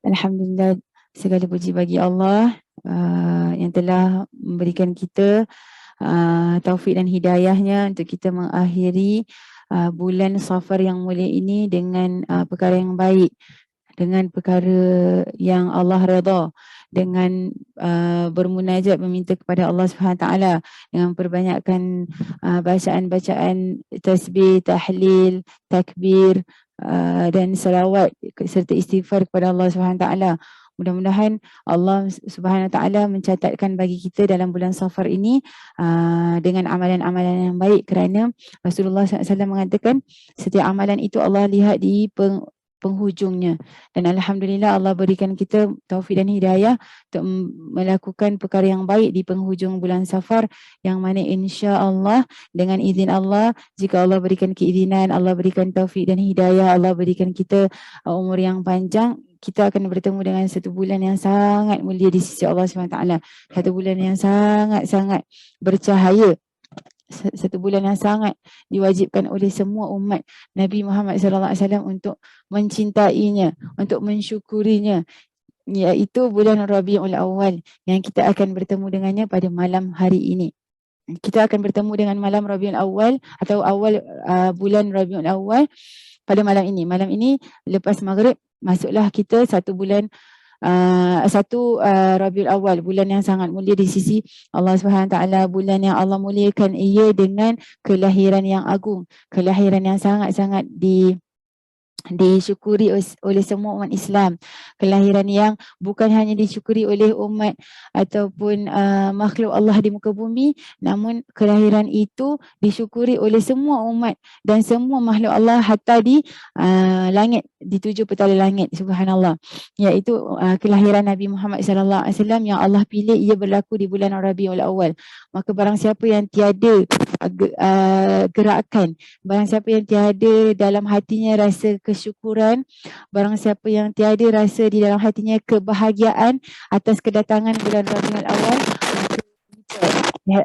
Alhamdulillah, segala puji bagi Allah yang telah memberikan kita taufik dan hidayahnya untuk kita mengakhiri bulan Safar yang mulia ini dengan perkara yang baik, dengan perkara yang Allah redha, dengan bermunajat meminta kepada Allah Subhanahu taala, dengan perbanyakkan bacaan-bacaan tasbih, tahlil, takbir dan salawat serta istighfar kepada Allah Subhanahu taala. Mudah-mudahan Allah Subhanahu taala mencatatkan bagi kita dalam bulan Safar ini dengan amalan-amalan yang baik, kerana Rasulullah SAW mengatakan setiap amalan itu Allah lihat di penghujungnya. Dan Alhamdulillah Allah berikan kita taufik dan hidayah untuk melakukan perkara yang baik di penghujung bulan Safar, yang mana insya-Allah dengan izin Allah, jika Allah berikan keizinan, Allah berikan taufik dan hidayah, Allah berikan kita umur yang panjang, kita akan bertemu dengan satu bulan yang sangat mulia di sisi Allah SWT. Satu bulan yang sangat-sangat bercahaya, satu bulan yang sangat diwajibkan oleh semua umat Nabi Muhammad SAW untuk mencintainya, untuk mensyukurinya, iaitu bulan Rabiul Awal yang kita akan bertemu dengannya pada malam hari ini. Kita akan bertemu dengan malam Rabiul Awal atau awal bulan Rabiul Awal pada malam ini. Malam ini lepas maghrib masuklah kita satu bulan Rabiul Awal, bulan yang sangat mulia di sisi Allah Subhanahu taala, bulan yang Allah muliakan ia dengan kelahiran yang agung, kelahiran yang sangat-sangat disyukuri oleh semua umat Islam, kelahiran yang bukan hanya disyukuri oleh umat ataupun makhluk Allah di muka bumi, namun kelahiran itu disyukuri oleh semua umat dan semua makhluk Allah hatta di langit, di tujuh petala langit, subhanallah, iaitu kelahiran Nabi Muhammad SAW yang Allah pilih ia berlaku di bulan Rabiul Awal. Maka barang siapa yang tiada gerakan, barang siapa yang tiada dalam hatinya rasa kesyukuran, barang siapa yang tiada rasa di dalam hatinya kebahagiaan atas kedatangan bulan Rabiul Awal,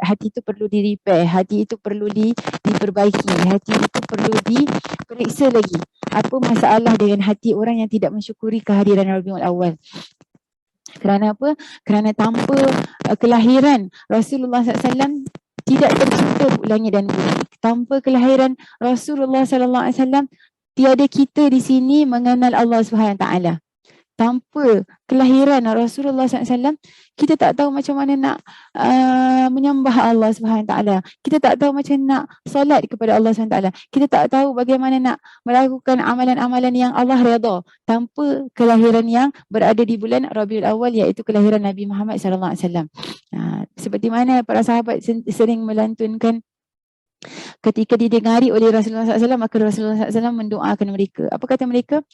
hati itu perlu di-repair, hati itu perlu diperbaiki, hati itu perlu diperiksa lagi. Apa masalah dengan hati orang yang tidak mensyukuri kehadiran Rabiul Awal? Kerana apa? Kerana tanpa kelahiran Rasulullah SAW tidak tercipta langit dan bumi. Tanpa kelahiran Rasulullah SAW, tiada kita di sini mengenal Allah Subhanahu taala. Tanpa kelahiran Rasulullah SAW, kita tak tahu macam mana nak menyembah Allah Subhanahu taala. Kita tak tahu macam nak solat kepada Allah Subhanahu taala. Kita tak tahu bagaimana nak melakukan amalan-amalan yang Allah redha tanpa kelahiran yang berada di bulan Rabiul Awal, iaitu kelahiran Nabi Muhammad SAW. Seperti mana para sahabat sering melantunkan ketika didengari oleh Rasulullah SAW, maka Rasulullah SAW mendoakan mereka. Apa kata mereka?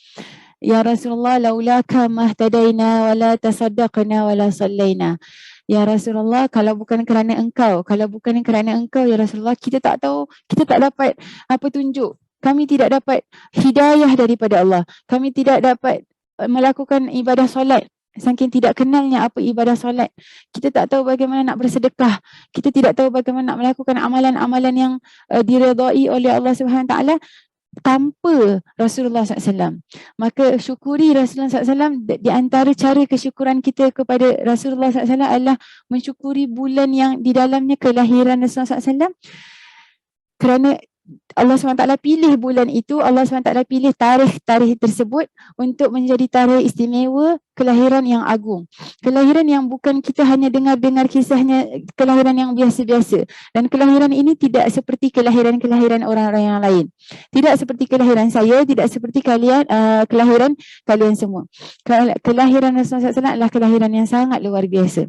Ya Rasulullah, laulaka mahtadaina wala tasaddaqna wala sallaina. Ya Rasulullah, kalau bukan kerana engkau, ya Rasulullah, kita tak tahu, kita tak dapat petunjuk. Kami tidak dapat hidayah daripada Allah. Kami tidak dapat melakukan ibadah solat. Saking tidak kenalnya apa ibadah solat. Kita tak tahu bagaimana nak bersedekah. Kita tidak tahu bagaimana nak melakukan amalan-amalan yang diredai oleh Allah Subhanahu taala tanpa Rasulullah SAW. Maka syukuri Rasulullah SAW. Di antara cara kesyukuran kita kepada Rasulullah SAW adalah mensyukuri bulan yang di dalamnya kelahiran Rasulullah SAW. Kerana Allah SWT pilih bulan itu, Allah SWT pilih tarikh tersebut untuk menjadi tarikh istimewa kelahiran yang agung. Kelahiran yang bukan kita hanya dengar-dengar kisahnya, kelahiran yang biasa-biasa. Dan kelahiran ini tidak seperti kelahiran-kelahiran orang-orang yang lain. Tidak seperti kelahiran saya, tidak seperti kelahiran kalian semua. Kelahiran Rasulullah SAW adalah kelahiran yang sangat luar biasa.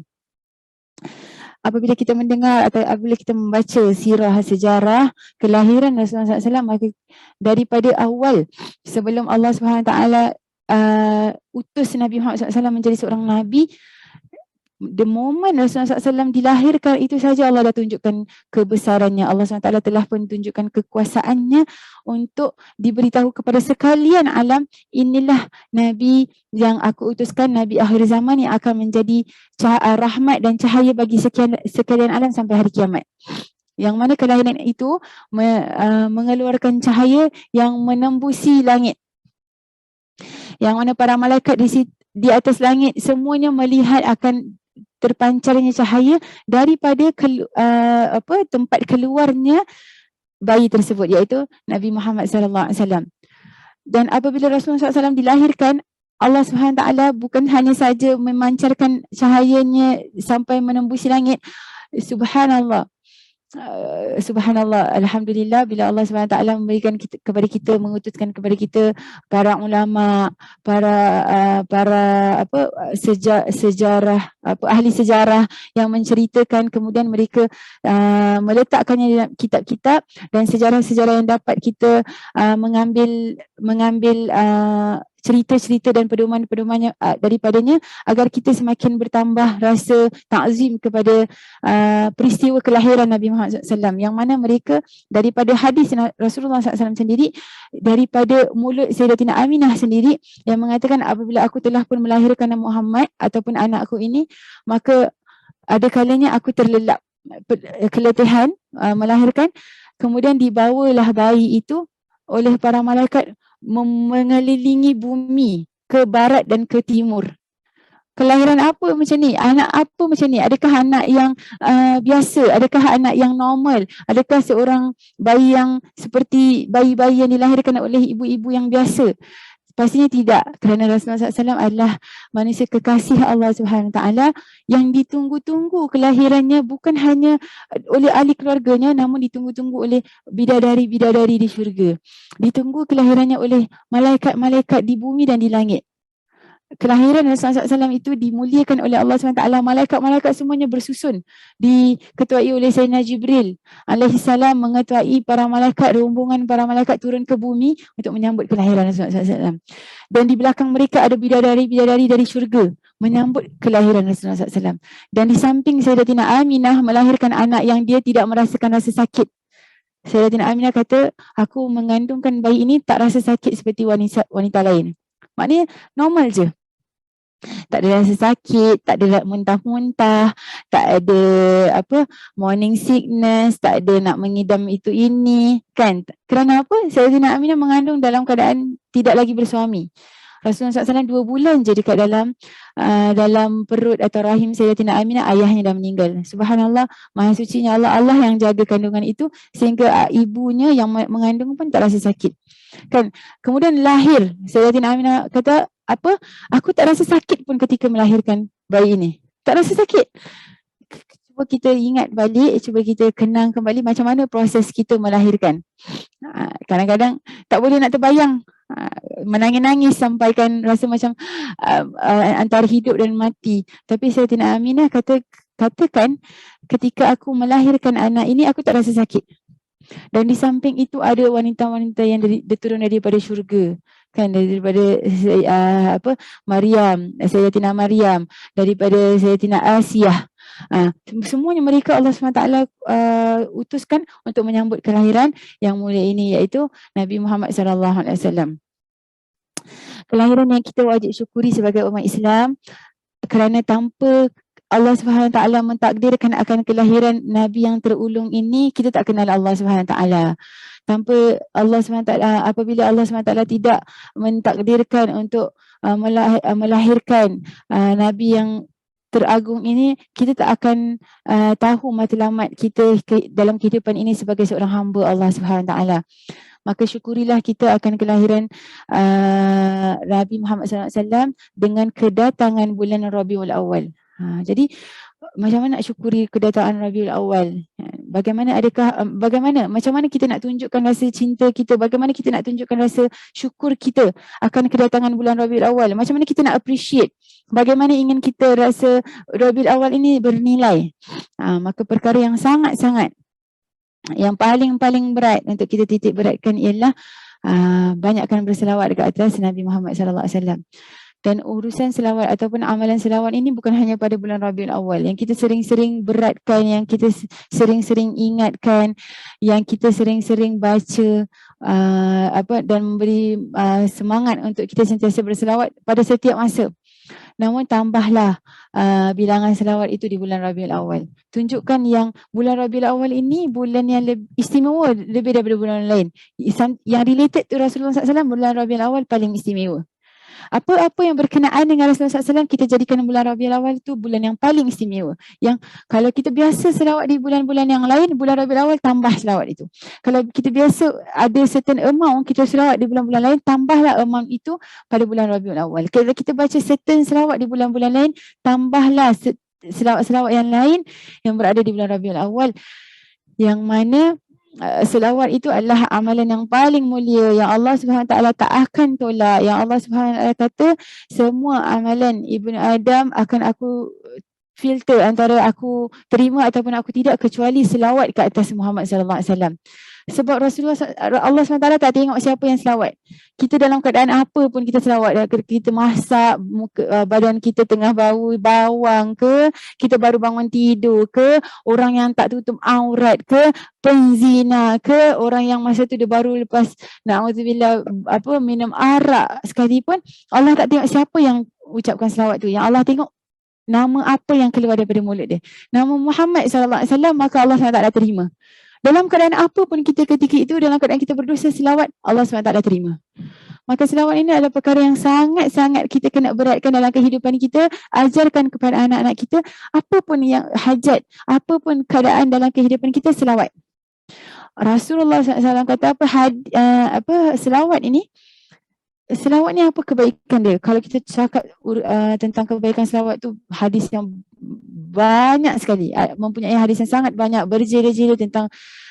Apabila kita mendengar atau apabila kita membaca sirah sejarah kelahiran Rasulullah SAW, maka daripada awal sebelum Allah SWT utus Nabi Muhammad SAW menjadi seorang Nabi, the moment Rasulullah SAW dilahirkan, itu saja Allah dah tunjukkan kebesarannya. Allah SWT telah pun tunjukkan kekuasaannya untuk diberitahu kepada sekalian alam, inilah Nabi yang aku utuskan, Nabi akhir zaman yang akan menjadi rahmat dan cahaya bagi sekalian alam sampai hari kiamat. Yang mana kelahiran itu mengeluarkan cahaya yang menembusi langit. yang mana para malaikat di atas langit semuanya melihat akan terpancarnya cahaya daripada tempat keluarnya bayi tersebut, iaitu Nabi Muhammad SAW. Dan apabila Rasulullah SAW dilahirkan, Allah SWT bukan hanya saja memancarkan cahayanya sampai menembusi langit. Subhanallah. Subhanallah, Alhamdulillah, bila Allah SWT memberikan kepada kita, mengutuskan kepada kita para ulama, para sejarah, ahli sejarah yang menceritakan, kemudian mereka meletakkannya dalam kitab-kitab, dan sejarah-sejarah yang dapat kita mengambil cerita-cerita dan pedoman-pedomannya daripadanya, agar kita semakin bertambah rasa takzim kepada peristiwa kelahiran Nabi Muhammad SAW, yang mana mereka daripada hadis Rasulullah SAW sendiri, daripada mulut Sayyidatina Aminah sendiri, yang mengatakan apabila aku telah pun melahirkan Muhammad ataupun anakku ini, maka ada kalanya aku terlelap keletihan melahirkan, kemudian dibawalah bayi itu oleh para malaikat mengelilingi bumi ke barat dan ke timur. Kelahiran apa macam ni? Anak apa macam ni? Adakah anak yang biasa? Adakah anak yang normal? Adakah seorang bayi yang seperti bayi-bayi yang dilahirkan oleh ibu-ibu yang biasa? Pastinya tidak, kerana Rasulullah SAW adalah manusia kekasih Allah SWT yang ditunggu-tunggu kelahirannya, bukan hanya oleh ahli keluarganya, namun ditunggu-tunggu oleh bidadari-bidadari di syurga. Ditunggu kelahirannya oleh malaikat-malaikat di bumi dan di langit. Kelahiran Rasulullah SAW itu dimuliakan oleh Allah SWT. Malaikat-malaikat semuanya bersusun, diketuai oleh Sayyidina Jibril alaihissalam, mengetuai para malaikat, rombongan para malaikat turun ke bumi untuk menyambut kelahiran Rasulullah SAW. Dan di belakang mereka ada bidadari-bidadari dari syurga menyambut kelahiran Rasulullah SAW. Dan di samping Sayyidatina Aminah melahirkan anak yang dia tidak merasakan rasa sakit. Sayyidatina Aminah kata, aku mengandungkan bayi ini tak rasa sakit seperti wanita lain. Maknanya normal je. Tak ada rasa sakit, tak ada muntah-muntah, tak ada morning sickness, tak ada nak mengidam itu ini, kan? Kerana apa? Sayyidatina Aminah mengandung dalam keadaan tidak lagi bersuami. Rasulullah SAW 2 bulan je dekat dalam perut atau rahim Sayyidatina Aminah, ayahnya dah meninggal. Subhanallah, maha sucinya Allah, Allah yang jaga kandungan itu sehingga ibunya yang mengandung pun tak rasa sakit. Kan? Kemudian lahir, Sayyidatina Aminah kata, aku tak rasa sakit pun ketika melahirkan bayi ini. Tak rasa sakit. Cuba kita ingat balik, cuba kita kenang kembali macam mana proses kita melahirkan. Kadang-kadang tak boleh nak terbayang. Menangis-nangis sampaikan rasa macam antara hidup dan mati. Tapi Sayyidatina Aminah katakan, ketika aku melahirkan anak ini, aku tak rasa sakit. Dan di samping itu ada wanita-wanita yang turun daripada syurga, kan, daripada Maryam, Sayyidatina Maryam, daripada Sayyidatina Asiyah. Semuanya mereka Allah SWT utuskan untuk menyambut kelahiran yang mulia ini, iaitu Nabi Muhammad SAW. Kelahiran yang kita wajib syukuri sebagai umat Islam, kerana tanpa Allah SWT mentakdirkan akan kelahiran Nabi yang terulung ini, kita tak kenal Allah SWT. Tanpa Allah SWT, apabila Allah SWT tidak mentakdirkan untuk melahirkan Nabi yang teragung ini, kita tak akan tahu matlamat kita dalam kehidupan ini sebagai seorang hamba Allah SWT. Maka syukurilah kita akan kelahiran Nabi Muhammad SAW dengan kedatangan bulan Rabiul Awal. Jadi macam mana nak syukuri kedatangan Rabiul Awal? Macam mana kita nak tunjukkan rasa cinta kita? Bagaimana kita nak tunjukkan rasa syukur kita akan kedatangan bulan Rabiul Awal? Macam mana kita nak appreciate? Bagaimana ingin kita rasa Rabiul Awal ini bernilai? Maka perkara yang sangat-sangat, yang paling berat untuk kita titik beratkan ialah banyakkan berselawat dekat atas Nabi Muhammad SAW. Dan urusan selawat ataupun amalan selawat ini bukan hanya pada bulan Rabiul Awal. Yang kita sering-sering beratkan, yang kita sering-sering ingatkan, yang kita sering-sering baca dan memberi semangat untuk kita sentiasa berselawat pada setiap masa. Namun tambahlah bilangan selawat itu di bulan Rabiul Awal. Tunjukkan yang bulan Rabiul Awal ini bulan yang istimewa lebih daripada bulan lain. Yang related to Rasulullah SAW, bulan Rabiul Awal paling istimewa. Apa-apa yang berkenaan dengan Rasulullah SAW, kita jadikan bulan Rabiul Awal itu bulan yang paling istimewa. Yang kalau kita biasa selawat di bulan-bulan yang lain, bulan Rabiul Awal tambah selawat itu. Kalau kita biasa ada certain amount kita selawat di bulan-bulan lain, tambahlah amount itu pada bulan Rabiul Awal. Kalau kita baca certain selawat di bulan-bulan lain, tambahlah selawat-selawat yang lain yang berada di bulan Rabiul Awal. Yang mana selawat itu adalah amalan yang paling mulia yang Allah Subhanahu Wa Taala tak akan tolak. Yang Allah Subhanahu Wa Taala kata semua amalan Ibnu Adam akan aku filter antara aku terima ataupun aku tidak, kecuali selawat ke atas Muhammad sallallahu alaihi wasallam. Sebab Allah SWT tak tengok siapa yang selawat. Kita dalam keadaan apa pun kita selawat. Kita masak, badan kita tengah bau bawang ke, kita baru bangun tidur ke, orang yang tak tutup aurat ke, penzina ke, orang yang masa tu dia baru lepas na'udzubillah minum arak sekalipun, Allah tak tengok siapa yang ucapkan selawat tu. Yang Allah tengok nama apa yang keluar daripada mulut dia. Nama Muhammad SAW, maka Allah SWT terima. Dalam keadaan apa pun kita ketika itu, dalam keadaan kita berdosa, selawat Allah SWT terima. Maka selawat ini adalah perkara yang sangat-sangat kita kena beratkan dalam kehidupan kita. Ajarkan kepada anak-anak kita, apa pun yang hajat, apa pun keadaan dalam kehidupan kita, selawat. Rasulullah SAW kata selawat ini, selawat ni apa kebaikan dia? Kalau kita cakap tentang kebaikan selawat tu, hadis yang banyak sekali, mempunyai hadis yang sangat banyak, berjila-jila tentang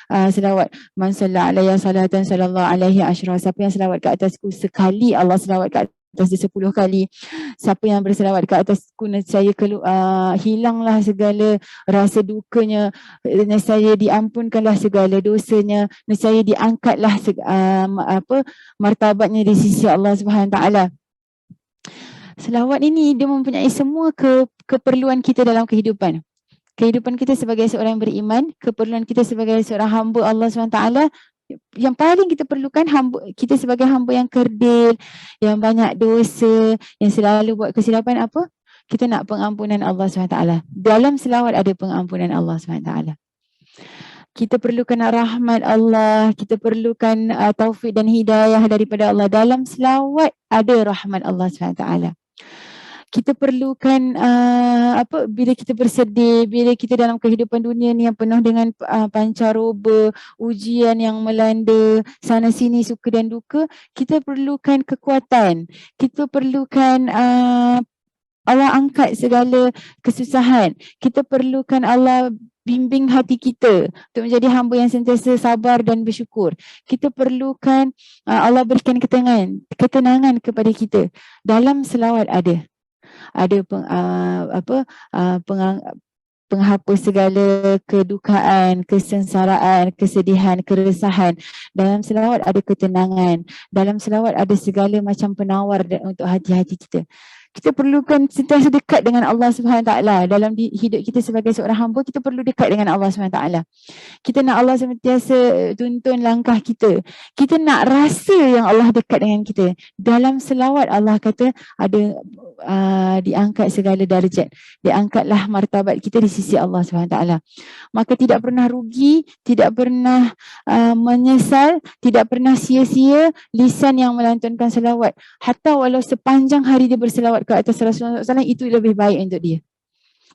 selawat. Man salla alayya salatan sallallahu alaihi asyra. Siapa yang selawat ke atasku sekali, Allah selawat ke atas dia 10 kali. Siapa yang berselawat ke atasku, nescaya hilanglah segala rasa dukanya, nescaya diampunkanlah segala dosanya, nescaya diangkatlah martabatnya di sisi Allah Subhanahu Wa Taala. Selawat ini dia mempunyai semua keperluan kita dalam kehidupan. Kehidupan kita sebagai seorang beriman, keperluan kita sebagai seorang hamba Allah SWT, yang paling kita perlukan kita sebagai hamba yang kerdil, yang banyak dosa, yang selalu buat kesilapan apa? Kita nak pengampunan Allah SWT. Dalam selawat ada pengampunan Allah SWT. Kita perlukan rahmat Allah, kita perlukan taufik dan hidayah daripada Allah. Dalam selawat ada rahmat Allah SWT. Kita perlukan bila kita bersedih, bila kita dalam kehidupan dunia ni yang penuh dengan pancaroba, ujian yang melanda sana sini, suka dan duka, kita perlukan kekuatan, kita perlukan Allah angkat segala kesusahan, kita perlukan Allah bimbing hati kita untuk menjadi hamba yang sentiasa sabar dan bersyukur. Kita perlukan Allah berikan ketenangan kepada kita. Dalam selawat ada penghapus segala kedukaan, kesengsaraan, kesedihan, keresahan. Dalam selawat ada ketenangan. Dalam selawat ada segala macam penawar untuk hati-hati kita. Kita perlukan sentiasa dekat dengan Allah SWT. Dalam hidup kita sebagai seorang hamba, kita perlu dekat dengan Allah SWT. Kita nak Allah sentiasa tuntun langkah kita. Kita nak rasa yang Allah dekat dengan kita. Dalam selawat Allah kata ada diangkat segala darjat. Diangkatlah martabat kita di sisi Allah SWT. Maka tidak pernah rugi, tidak pernah menyesal, tidak pernah sia-sia lisan yang melantunkan selawat. Hatta walau sepanjang hari dia berselawat ke atas Rasulullah SAW, itu lebih baik untuk dia.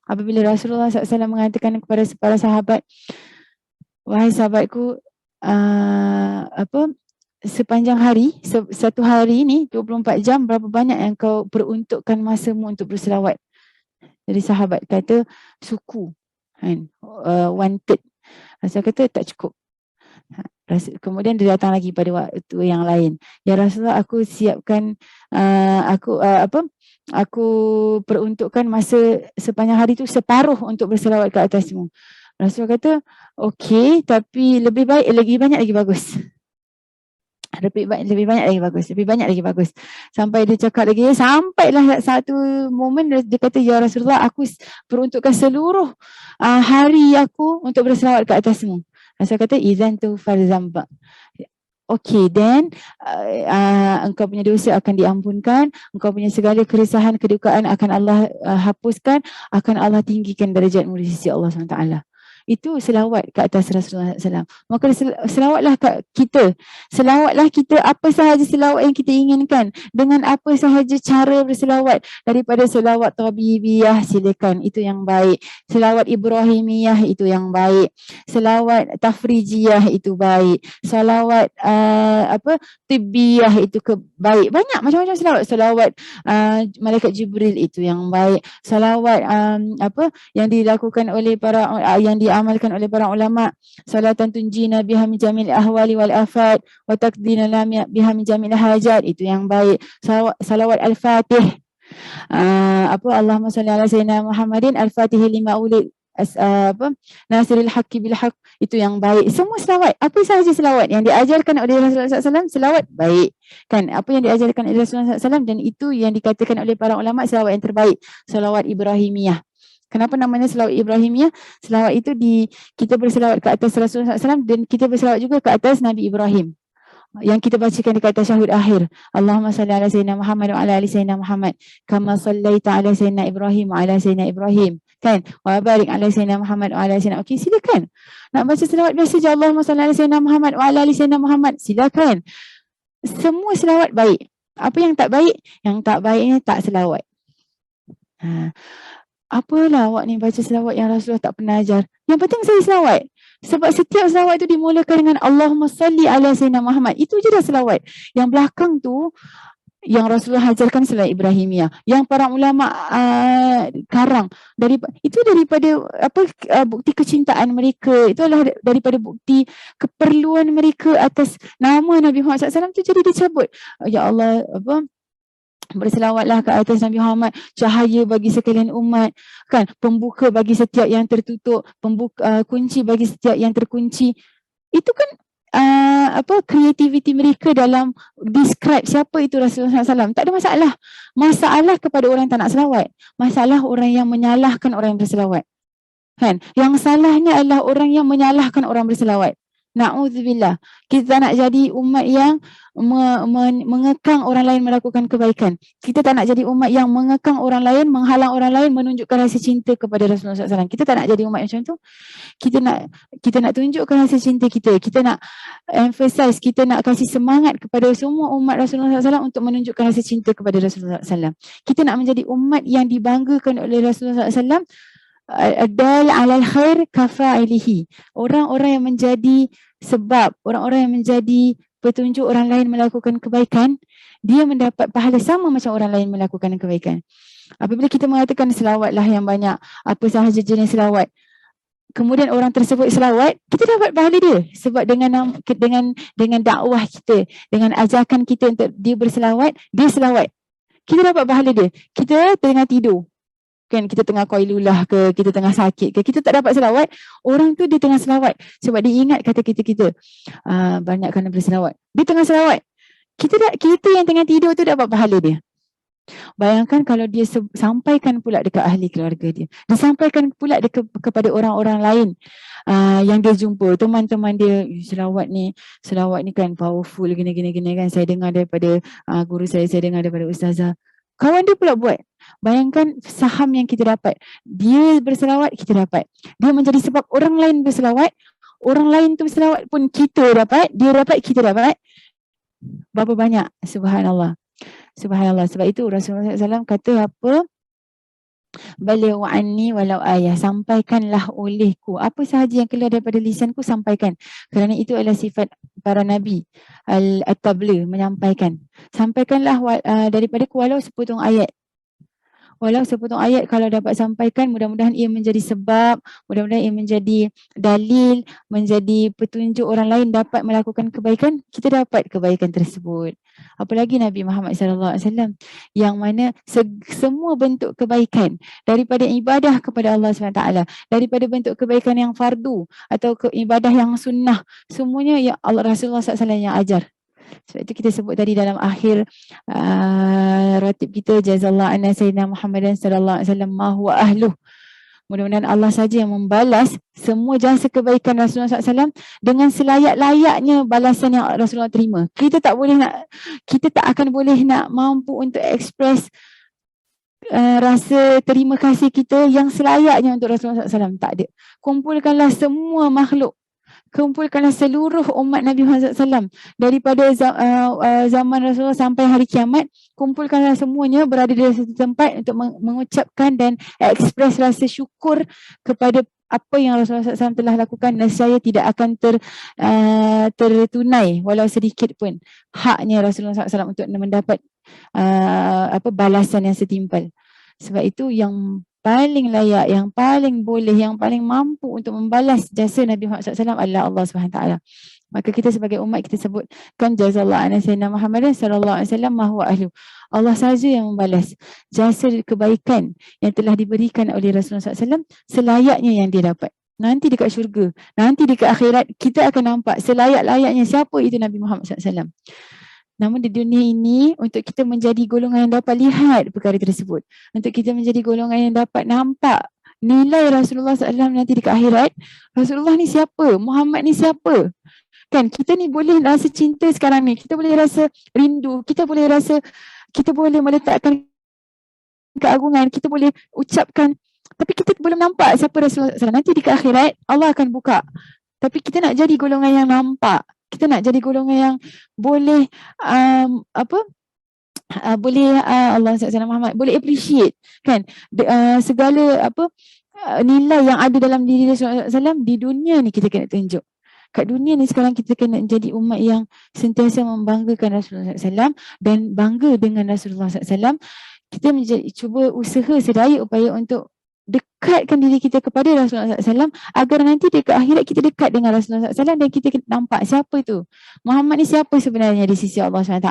Apabila Rasulullah SAW mengatakan kepada para sahabat, wahai sahabatku, sepanjang hari, satu hari ni 24 jam, berapa banyak yang kau peruntukkan masamu untuk berselawat? Jadi sahabat kata suku, kan, 1/3. Rasul kata tak cukup. Kemudian dia datang lagi pada waktu yang lain. Ya Rasulullah, aku siapkan aku peruntukkan masa sepanjang hari tu separuh untuk berselawat ke atasmu. Rasul kata, okey, tapi lebih banyak lagi bagus. Lebih banyak lagi bagus. Sampai dia cakap lagi, sampailah satu momen dia kata, ya Rasulullah, aku peruntukkan seluruh hari aku untuk berselawat ke atasmu. Rasul kata, izan tu farzamba. Okey, then engkau punya dosa akan diampunkan, engkau punya segala keresahan, kedukaan akan Allah hapuskan, akan Allah tinggikan darjatmu di sisi Allah SWT. Itu selawat ke atas Rasulullah SAW. Maka selawatlah kita. Selawatlah kita apa sahaja selawat yang kita inginkan. Dengan apa sahaja cara berselawat. Daripada selawat tabibiyah, silakan. Itu yang baik. Selawat Ibrahimiyah, itu yang baik. Selawat tafrijiyah, itu baik. Selawat tibbiyah, itu baik. Banyak macam-macam selawat. Selawat Malaikat Jibril, itu yang baik. Selawat yang dilakukan oleh yang diamalkan oleh para ulama, salatan tunjina biha min jamil ahwali wal afat wa taqdina biha min jamil hajat, itu yang baik. Salawat al-fatih, Allahumma salli ala sayyidina Muhammadin al-fatih lima ulil nasiril haqqi bil haqq, itu yang baik. Semua selawat, apa sahaja selawat yang diajarkan oleh Rasulullah SAW, selawat baik kan. Apa yang diajarkan oleh Rasulullah SAW, dan itu yang dikatakan oleh para ulama selawat yang terbaik, selawat Ibrahimiyah. Kenapa namanya selawat Ibrahimiyah? Selawat itu kita berselawat ke atas Rasulullah SAW, dan kita berselawat juga ke atas Nabi Ibrahim. Yang kita bacakan dekat tasyahud akhir, Allahumma salli ala sayyidina Muhammad wa ala ali sayyidina Muhammad kama sallaita ala sayyidina Ibrahim wa ala sayyidina Ibrahim, kan, wa barik ala sayyidina Muhammad wa ala sayyidina. Okey, silakan. Nak baca selawat biasa je, Allahumma salli ala sayyidina Muhammad wa ala ali sayyidina Muhammad, silakan. Semua selawat baik. Apa yang tak baik? Yang tak baik ni tak selawat. Apalah awak ni baca selawat yang Rasulullah tak pernah ajar. Yang penting saya selawat. Sebab setiap selawat itu dimulakan dengan Allahumma salli ala sayyidina Muhammad. Itu je dah selawat. Yang belakang tu yang Rasulullah ajarkan selawat Ibrahimiyah. Yang para ulama karang daripada bukti kecintaan mereka. Itu adalah daripada bukti keperluan mereka atas nama Nabi Muhammad SAW tu, jadi dicabut. Ya Allah, berselawatlah ke atas Nabi Muhammad, cahaya bagi sekalian umat, kan, pembuka bagi setiap yang tertutup, kunci bagi setiap yang terkunci. Itu kan kreativiti mereka dalam describe siapa itu Rasulullah SAW. Tak ada masalah. Masalah kepada orang yang tak nak selawat. Masalah orang yang menyalahkan orang yang berselawat, kan. Yang salahnya adalah orang yang menyalahkan orang berselawat. Na'udzubillah. Kita nak jadi umat yang mengekang orang lain melakukan kebaikan. Kita tak nak jadi umat yang mengekang orang lain, menghalang orang lain menunjukkan rasa cinta kepada Rasulullah SAW. Kita tak nak jadi umat macam tu. Kita nak tunjukkan rasa cinta kita. Kita nak emphasize, kita nak kasih semangat kepada semua umat Rasulullah SAW untuk menunjukkan rasa cinta kepada Rasulullah SAW. Kita nak menjadi umat yang dibanggakan oleh Rasulullah SAW. Adal alal khair kafa'ilihi. Orang-orang yang menjadi sebab, orang-orang yang menjadi petunjuk orang lain melakukan kebaikan, dia mendapat pahala sama macam orang lain melakukan kebaikan. Apabila kita mengatakan selawatlah yang banyak, apa sahaja jenis selawat, kemudian orang tersebut selawat, kita dapat pahala dia. Sebab dengan dakwah kita, dengan ajakan kita untuk dia berselawat, dia selawat, kita dapat pahala dia. Kita tengah tidur, kan, kita tengah qailulah ke, kita tengah sakit ke, kita tak dapat selawat, orang tu dia tengah selawat sebab dia ingat kata kita banyak kena berselawat. Dia tengah selawat, kita yang tengah tidur tu dapat pahala dia. Bayangkan kalau dia sampaikan pula dekat ahli keluarga dia, dia sampaikan pula kepada orang-orang lain yang dia jumpa, teman-teman dia, selawat ni kan powerful gini kan, saya dengar daripada guru saya dengar daripada ustazah. Kawan dia pula buat. Bayangkan saham yang kita dapat. Dia berselawat, kita dapat. Dia menjadi sebab orang lain berselawat. Orang lain tu berselawat pun kita dapat. Dia dapat, kita dapat. Berapa banyak? Subhanallah. Subhanallah. Sebab itu Rasulullah SAW kata apa? Balighu anni walau ayah. Sampaikanlah olehku. Apa sahaja yang keluar daripada lisanku, sampaikan. Kerana itu adalah sifat para nabi. At-tabligh, menyampaikan. Sampaikanlah daripada walau sepotong ayat. Walau sepotong ayat kalau dapat sampaikan, mudah-mudahan ia menjadi sebab, mudah-mudahan ia menjadi dalil, menjadi petunjuk orang lain dapat melakukan kebaikan, kita dapat kebaikan tersebut. Apalagi Nabi Muhammad SAW yang mana semua bentuk kebaikan, daripada ibadah kepada Allah SWT, daripada bentuk kebaikan yang fardu atau ibadah yang sunnah, semuanya yang Allah Rasulullah SAW yang ajar. Sebab itu kita sebut tadi dalam akhir ratib kita, jazallahu anna sayyidina Muhammadan sallallahu alaihi wasallam ma huwa ahluh. Mudah-mudahan Allah saja yang membalas semua jasa kebaikan Rasulullah SAW dengan selayak-layaknya balasan yang Rasulullah terima. Kita tak akan boleh nak mampu untuk express rasa terima kasih kita yang selayaknya untuk Rasulullah SAW. Tak ada. Kumpulkanlah semua makhluk. Kumpulkanlah seluruh umat Nabi Muhammad SAW daripada zaman Rasulullah sampai hari kiamat. Kumpulkanlah semuanya berada di satu tempat untuk mengucapkan dan ekspres rasa syukur kepada apa yang Rasulullah SAW telah lakukan, dan saya tidak akan tertunai walau sedikit pun haknya Rasulullah SAW untuk mendapat balasan yang setimpal. Sebab itu yang paling layak, yang paling boleh, yang paling mampu untuk membalas jasa Nabi Muhammad SAW adalah Allah SWT. Maka kita sebagai umat kita sebutkan jazallahu anna sayyidina Muhammadin sallallahu alaihi wasallam ma huwa ahlu. Allah sahaja yang membalas jasa kebaikan yang telah diberikan oleh Rasulullah SAW selayaknya yang dia dapat. Nanti dekat syurga, nanti dekat akhirat, kita akan nampak selayak-layaknya siapa itu Nabi Muhammad SAW. Namun di dunia ini, untuk kita menjadi golongan yang dapat lihat perkara tersebut, untuk kita menjadi golongan yang dapat nampak nilai Rasulullah SAW nanti dekat akhirat, Rasulullah ni siapa? Muhammad ni siapa? Kan kita ni boleh rasa cinta sekarang ni, kita boleh rasa rindu, kita boleh rasa, kita boleh meletakkan keagungan, kita boleh ucapkan, tapi kita belum nampak siapa Rasulullah SAW. Nanti dekat akhirat, Allah akan buka. Tapi kita nak jadi golongan yang nampak. Kita nak jadi golongan yang boleh Allah SWT Muhammad boleh appreciate kan segala nilai yang ada dalam diri Rasulullah SAW. Di dunia ni kita kena tunjuk. Kat dunia ni sekarang kita kena jadi umat yang sentiasa membanggakan Rasulullah SAW dan bangga dengan Rasulullah SAW. Kita cuba usaha sedaya upaya untuk dekatkan diri kita kepada Rasulullah SAW agar nanti dekat akhirat kita dekat dengan Rasulullah SAW dan kita nampak siapa tu Muhammad ni, siapa sebenarnya di sisi Allah SWT,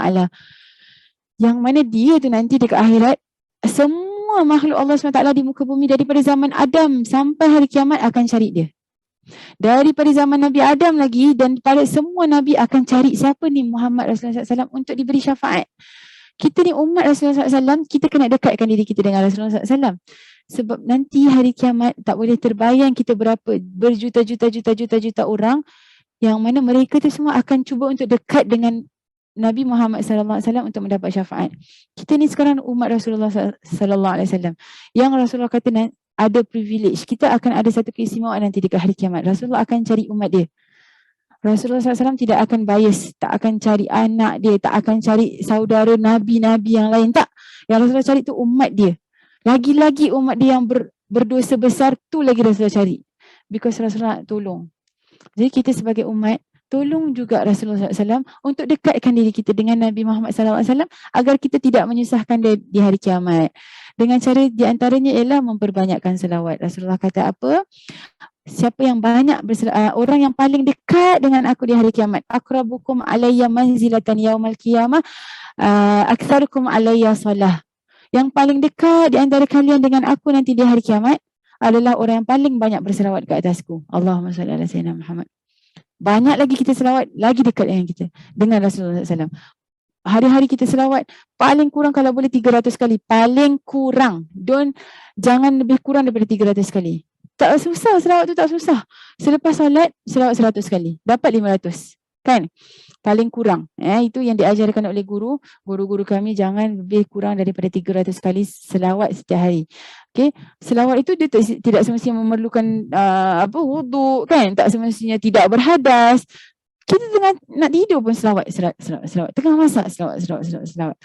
yang mana dia tu nanti dekat akhirat semua makhluk Allah SWT di muka bumi daripada zaman Adam sampai hari kiamat akan cari dia. Daripada zaman Nabi Adam lagi dan pada semua Nabi akan cari siapa ni Muhammad Rasulullah SAW untuk diberi syafaat. Kita ni umat Rasulullah SAW, kita kena dekatkan diri kita dengan Rasulullah SAW. Sebab nanti hari kiamat tak boleh terbayang kita berjuta-juta orang yang mana mereka tu semua akan cuba untuk dekat dengan Nabi Muhammad SAW untuk mendapat syafaat. Kita ni sekarang umat Rasulullah SAW yang Rasulullah kata ada privilege. Kita akan ada satu keistimewaan nanti dekat hari kiamat. Rasulullah akan cari umat dia. Rasulullah SAW tidak akan bias, tak akan cari anak dia, tak akan cari saudara Nabi-Nabi yang lain, tak. Yang Rasulullah cari tu umat dia. Lagi-lagi umat dia yang berdosa besar tu lagi Rasulullah cari. Because Rasulullah tolong. Jadi kita sebagai umat, tolong juga Rasulullah SAW untuk dekatkan diri kita dengan Nabi Muhammad SAW agar kita tidak menyusahkan dia di hari kiamat. Dengan cara diantaranya ialah memperbanyakkan selawat. Rasulullah kata apa? Siapa yang banyak orang yang paling dekat dengan aku di hari kiamat, akrabukum alayya manzilatan yaumal qiyamah aktsarukum alayya salah. Yang paling dekat di antara kalian dengan aku nanti di hari kiamat adalah orang yang paling banyak berselawat ke atasku. Allahumma salli ala sayyidina Muhammad. Banyak lagi kita selawat, lagi dekat dengan kita, dengan Rasulullah SAW. Hari-hari kita selawat, paling kurang kalau boleh 300 kali. Paling kurang. Jangan lebih kurang daripada 300 kali. Tak susah, selawat tu tak susah. Selepas solat, selawat 100 kali. Dapat 500. Kan? Paling kurang. Itu yang diajarkan oleh guru-guru kami, jangan lebih kurang daripada 300 kali selawat setiap hari. Okay? Selawat itu dia tidak semestinya memerlukan wuduk, kan? Tak semestinya tidak berhadas. Kita tengah nak tidur pun selawat. Tengah masak selawat.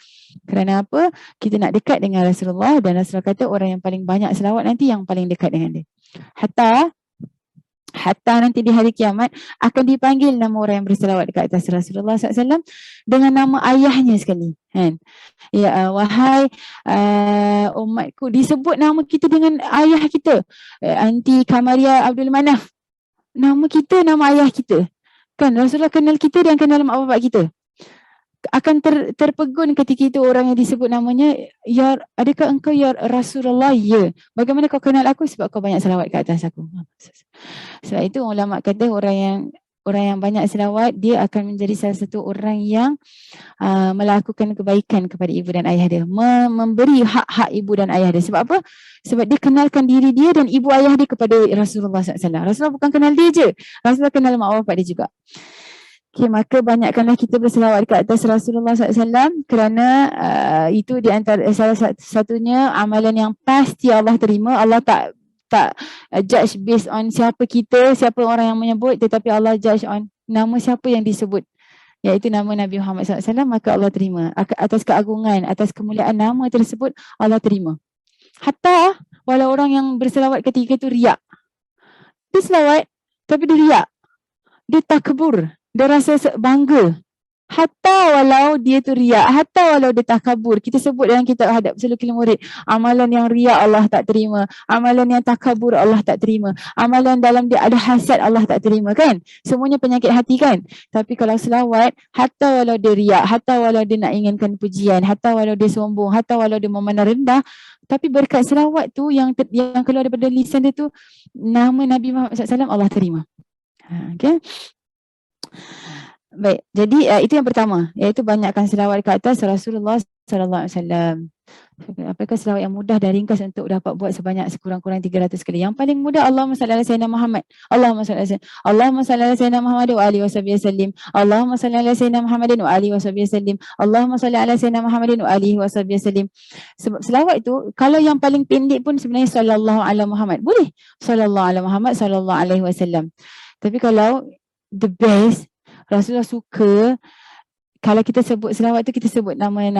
Kerana apa? Kita nak dekat dengan Rasulullah dan Rasulullah kata orang yang paling banyak selawat nanti yang paling dekat dengan dia. Hatta nanti di hari kiamat akan dipanggil nama orang yang berselawat dekat atas Rasulullah SAW dengan nama ayahnya sekali. Kan? Ya, wahai umatku, disebut nama kita dengan ayah kita. Anti Kamaria Abdul Manaf. Nama kita, nama ayah kita. Kan Rasulullah kenal kita dan kenal mak bapak kita. Akan terpegun ketika itu orang yang disebut namanya, ya, adakah engkau ya Rasulullah? Ya. Bagaimana kau kenal aku? Sebab kau banyak selawat ke atas aku. Sebab itu ulama kata orang yang banyak selawat, dia akan menjadi salah satu orang yang melakukan kebaikan kepada ibu dan ayah dia, memberi hak-hak ibu dan ayah dia. Sebab apa? Sebab dia kenalkan diri dia dan ibu ayah dia kepada Rasulullah SAW. Rasulullah bukan kenal dia je, Rasulullah kenal mak bapak dia juga. Okay, maka banyakkanlah kita berselawat ke atas Rasulullah SAW kerana itu di antara salah satunya amalan yang pasti Allah terima. Allah tak judge based on siapa kita, siapa orang yang menyebut, tetapi Allah judge on nama siapa yang disebut, iaitu nama Nabi Muhammad SAW, maka Allah terima. Atas keagungan, atas kemuliaan nama tersebut, Allah terima. Hatta walau orang yang berselawat ketika itu riak. Dia selawat, tapi dia riak. Dia takabur. Dia rasa bangga. Hatta walau dia tu riak, hatta walau dia takabur. Kita sebut dalam kitab hadap sulukil murid, amalan yang riak Allah tak terima, amalan yang takabur Allah tak terima, amalan dalam dia ada hasad Allah tak terima, kan? Semuanya penyakit hati, kan? Tapi kalau selawat, hatta walau dia riak, hatta walau dia nak inginkan pujian, hatta walau dia sombong, hatta walau dia memandang rendah, tapi berkat selawat tu yang keluar daripada lisan dia tu, nama Nabi Muhammad SAW Allah terima. Okay? Baik, jadi itu yang pertama, iaitu banyakkan selawat ke atas Rasulullah sallallahu alaihi wasallam. Apakah selawat yang mudah dan ringkas untuk dapat buat sebanyak sekurang-kurang 300 kali? Yang paling mudah, Allahumma salli ala sayyidina Muhammad. Allahumma salli ala sayyidina Muhammad wa alihi wasallam. Allahumma salli ala sayyidina Muhammadin wa alihi wasallam. Allahumma salli ala sayyidina Muhammadin wa alihi wasallam. Sebab selawat itu, kalau yang paling pendek pun sebenarnya sallallahu ala Muhammad. Boleh. Sallallahu ala Muhammad sallallahu alaihi wasallam. Tapi kalau the best, Rasulullah suka kalau kita sebut selawat tu, kita sebut nama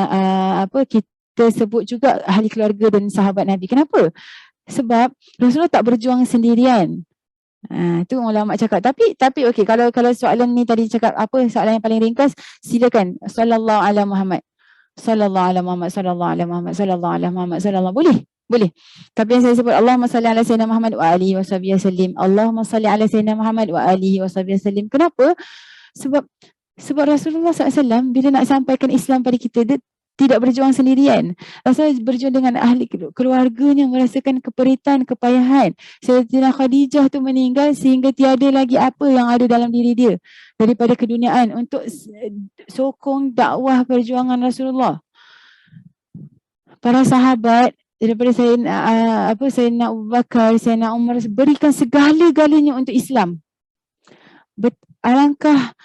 kita sebut juga ahli keluarga dan sahabat Nabi. Kenapa? Sebab Rasulullah tak berjuang sendirian. Itu ulama cakap. Tapi okey, kalau soalan ni tadi cakap apa soalan yang paling ringkas, silakan. Sallallahu ala Muhammad. Sallallahu ala Muhammad, sallallahu ala Muhammad, sallallahu ala Muhammad, sallallahu. Boleh. Tapi yang saya sebut, Allahumma salli ala sayyidina Muhammad wa alihi wasallam. Allahumma salli ala sayyidina Muhammad wa alihi wasallam. Kenapa? Sebab Rasulullah SAW bila nak sampaikan Islam pada kita, dia tidak berjuang sendirian. Rasulullah berjuang dengan ahli keluarganya, merasakan keperitan, kepayahan. Sayyidatina Khadijah tu meninggal sehingga tiada lagi apa yang ada dalam diri dia daripada keduniaan untuk sokong dakwah perjuangan Rasulullah. Para sahabat daripada Sayyidina Abu Bakar, Sayyidina Umar, berikan segala-galanya untuk Islam. Alangkah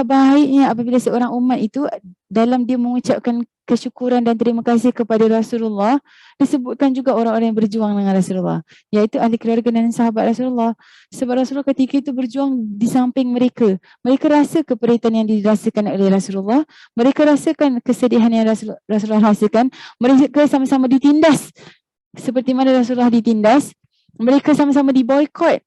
baiknya apabila seorang umat itu dalam dia mengucapkan kesyukuran dan terima kasih kepada Rasulullah, disebutkan juga orang-orang yang berjuang dengan Rasulullah, iaitu ahli keluarga dan sahabat Rasulullah. Sebab Rasulullah ketika itu berjuang di samping mereka. Mereka rasa keperitan yang dirasakan oleh Rasulullah, mereka rasakan kesedihan yang Rasulullah rasakan, mereka sama-sama ditindas seperti mana Rasulullah ditindas, mereka sama-sama diboikot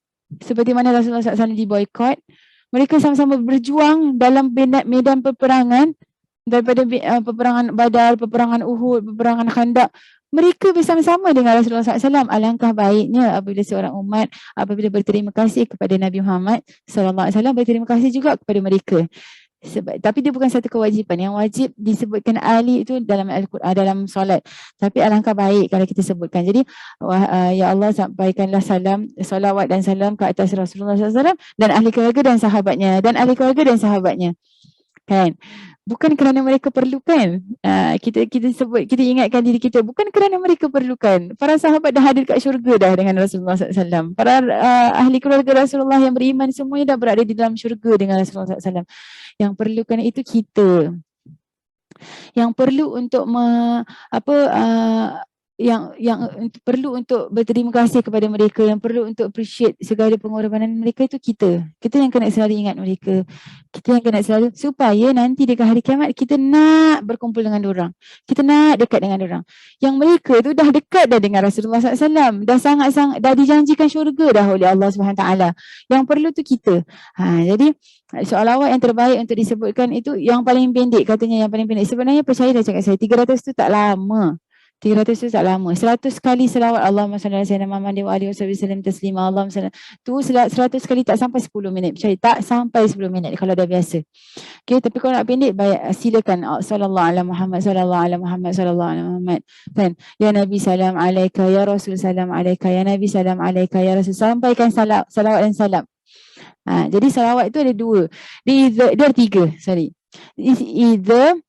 seperti mana Rasulullah SAW diboikot. Mereka sama-sama berjuang dalam medan peperangan, daripada peperangan Badar, peperangan Uhud, peperangan Khandaq. Mereka bersama-sama dengan Rasulullah SAW. Alangkah baiknya apabila seorang umat apabila berterima kasih kepada Nabi Muhammad SAW, berterima kasih juga kepada mereka. Tapi dia bukan satu kewajipan. Yang wajib disebutkan ali itu dalam Al-Quran, dalam solat. Tapi alangkah baik kalau kita sebutkan. Jadi ya Allah, sampaikanlah salam, salawat dan salam ke atas Rasulullah SAW dan ahli keluarga dan sahabatnya, dan ahli keluarga dan sahabatnya, kan? Bukan kerana mereka perlukan. Kita sebut, kita ingatkan diri kita, bukan kerana mereka perlukan. Para sahabat dah hadir kat syurga dah dengan Rasulullah SAW. Para ahli keluarga Rasulullah yang beriman semuanya dah berada di dalam syurga dengan Rasulullah SAW. Yang perlukan itu kita. Yang perlu untuk yang perlu untuk berterima kasih kepada mereka, yang perlu untuk appreciate segala pengorbanan mereka, itu kita. Kita yang kena selalu ingat mereka. Kita yang kena selalu, supaya nanti dekat hari kiamat kita nak berkumpul dengan diorang. Kita nak dekat dengan diorang. Yang mereka tu dah dekat dah dengan Rasulullah SAW. Dah sangat-sangat, dah dijanjikan syurga dah oleh Allah SWT. Yang perlu tu kita. Jadi soalawat yang terbaik untuk disebutkan itu yang paling pendek, katanya yang paling pendek. Sebenarnya percaya dah cakap saya, 300 tu tak lama. 300 tu tak lama. 100 kali selawat Allahumma salli ala sayyidina Muhammad wa alihi wasallam taslima. Allahumma salli. Tu 100 kali tak sampai 10 minit. Percaya, tak sampai 10 minit kalau dah biasa. Okay, tapi kalau nak pendek, baik, silakan. Sallallahu ala Muhammad, sallallahu ala Muhammad, sallallahu ala Muhammad. Kan? Ya Nabi salam alaika, ya Rasul salam alaika, ya Nabi salam alaika, ya Rasul. Sampaikan salawat dan salam. Jadi salawat itu ada dua. Dia ada tiga, sorry. Either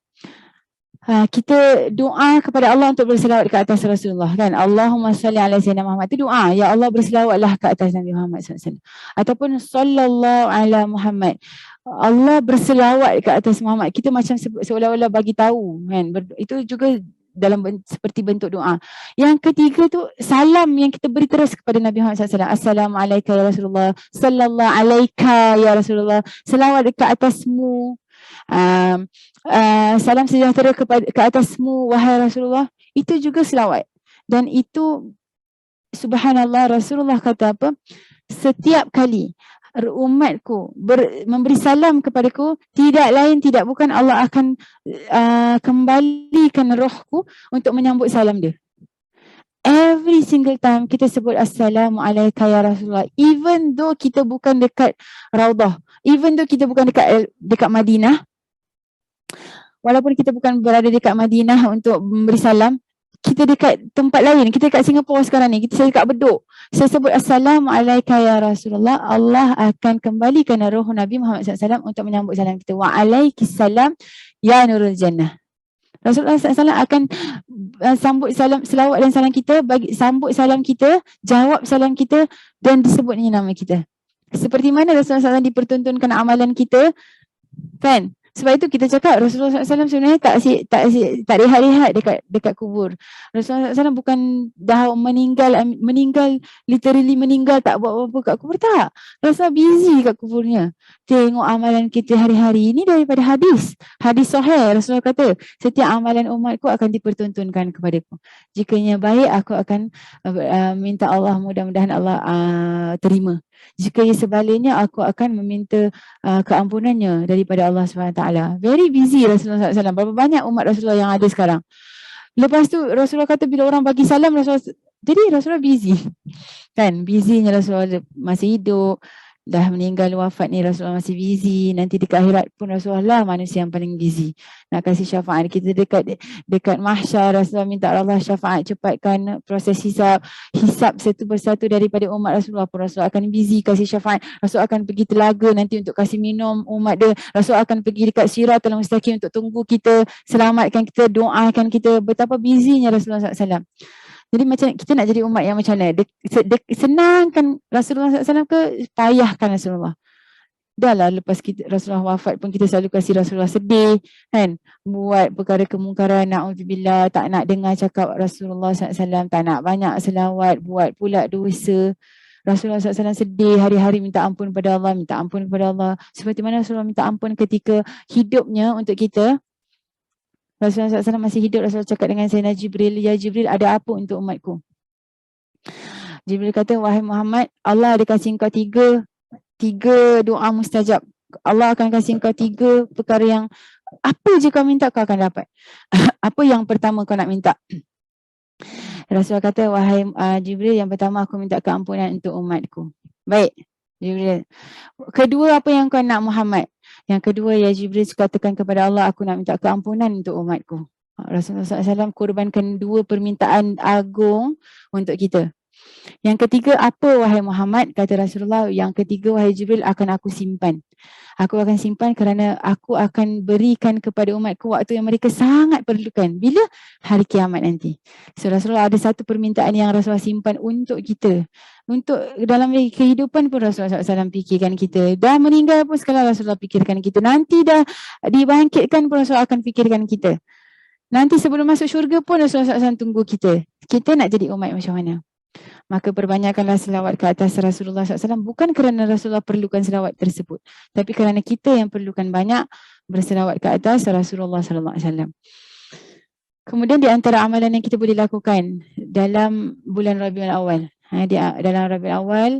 kita doa kepada Allah untuk berselawat ke atas Rasulullah, kan? Allahumma salli ala sayyidina Muhammad, itu doa, ya Allah berselawatlah ke atas Nabi Muhammad SAW. Ataupun sallallahu ala Muhammad, Allah berselawat ke atas Muhammad. Kita macam seolah-olah bagi tahu kan. Itu juga dalam seperti bentuk doa. Yang ketiga tu salam yang kita beri terus kepada Nabi Muhammad SAW. Assalamualaikum ya Rasulullah. Sallallahu alaika ya Rasulullah. Selawat ke atasmu. Salam sejahtera ke atasmu wahai Rasulullah. Itu juga selawat. Dan itu subhanallah, Rasulullah kata apa? Setiap kali umatku memberi salam kepadaku, tidak lain tidak bukan Allah akan kembalikan rohku untuk menyambut salam dia. Every single time kita sebut Assalamualaikum ya Rasulullah, even though kita bukan dekat Raudah, even though kita bukan dekat Madinah, walaupun kita bukan berada dekat Madinah untuk memberi salam, kita dekat tempat lain, kita dekat Singapura sekarang ni, kita dekat Bedok, saya sebut Assalamualaikum ya Rasulullah, Allah akan kembalikan roh Nabi Muhammad SAW untuk menyambut salam kita. Wa'alaikissalam ya Nurul Jannah. Rasulullah SAW akan sambut salam, selawat dan salam kita, sambut salam kita, jawab salam kita dan disebutnya nama kita. Seperti mana Rasulullah SAW dipertontonkan amalan kita, kan? Sebab itu kita cakap Rasulullah SAW sebenarnya tak rehat-rehat dekat kubur. Rasulullah SAW bukan dah meninggal, literally meninggal, tak buat apa-apa kat kubur, tak. Rasulullah busy kat kuburnya. Tengok amalan kita hari-hari ini daripada hadis. Hadis sahih, Rasulullah kata, setiap amalan umatku akan dipertontonkan kepadaku. Jikanya baik, aku akan minta Allah, mudah-mudahan Allah terima. Jika sebaliknya, aku akan meminta keampunannya daripada Allah SWT. Very busy Rasulullah SAW. Berapa banyak umat Rasulullah yang ada sekarang. Lepas tu Rasulullah kata bila orang bagi salam, Rasulullah busy. Kan, busynya Rasulullah masih hidup. Dah meninggal wafat ni Rasulullah masih busy. Nanti dekat akhirat pun Rasulullah lah manusia yang paling busy. Nak kasih syafaat kita dekat mahsyar, Rasulullah minta Allah syafaat, cepatkan proses hisap satu persatu daripada umat Rasulullah pun Rasulullah akan busy kasih syafaat. Rasulullah akan pergi telaga nanti untuk kasih minum umat dia. Rasulullah akan pergi dekat Siratul Mustaqim untuk tunggu kita, selamatkan kita, doakan kita. Betapa busynya Rasulullah SAW. Jadi macam kita nak jadi umat yang macam mana? Senangkan Rasulullah SAW ke payahkan Rasulullah? Dah lah lepas Rasulullah wafat pun kita selalu kasih Rasulullah sedih kan? Buat perkara kemungkaran, na'udzubillah, tak nak dengar cakap Rasulullah SAW, tak nak banyak selawat, buat pula dosa. Rasulullah SAW sedih, hari-hari minta ampun kepada Allah, minta ampun kepada Allah. Seperti mana Rasulullah minta ampun ketika hidupnya untuk kita. Rasulullah SAW masih hidup, Rasulullah cakap dengan Sayyidina Jibril, ya Jibril, ada apa untuk umatku? Jibril kata, wahai Muhammad, Allah ada kasih engkau tiga doa mustajab. Allah akan kasih engkau 3 perkara yang apa je kau minta kau akan dapat. Apa yang pertama kau nak minta? Rasulullah kata, wahai Jibril, yang pertama aku minta keampunan untuk umatku. Baik, Jibril. Kedua, apa yang kau nak Muhammad? Yang kedua, ya Jibril, katakan kepada Allah, aku nak minta keampunan untuk umatku. Rasulullah SAW korbankan 2 permintaan agung untuk kita. Yang ketiga, apa wahai Muhammad? Kata Rasulullah, yang ketiga, wahai Jibril, akan aku simpan. Aku akan simpan kerana aku akan berikan kepada umatku waktu yang mereka sangat perlukan. Bila? Hari kiamat nanti. So Rasulullah ada satu permintaan yang Rasulullah simpan untuk kita. Untuk dalam kehidupan pun Rasulullah SAW fikirkan kita. Dah meninggal pun sekali Rasulullah fikirkan kita. Nanti dah dibangkitkan pun Rasulullah akan fikirkan kita. Nanti sebelum masuk syurga pun Rasulullah SAW tunggu kita. Kita nak jadi umat macam mana? Maka perbanyakkanlah selawat ke atas Rasulullah SAW, bukan kerana Rasulullah perlukan selawat tersebut, tapi kerana kita yang perlukan banyak berselawat ke atas Rasulullah SAW. Kemudian di antara amalan yang kita boleh lakukan dalam bulan Rabiul Awal, dalam Rabiul Awal,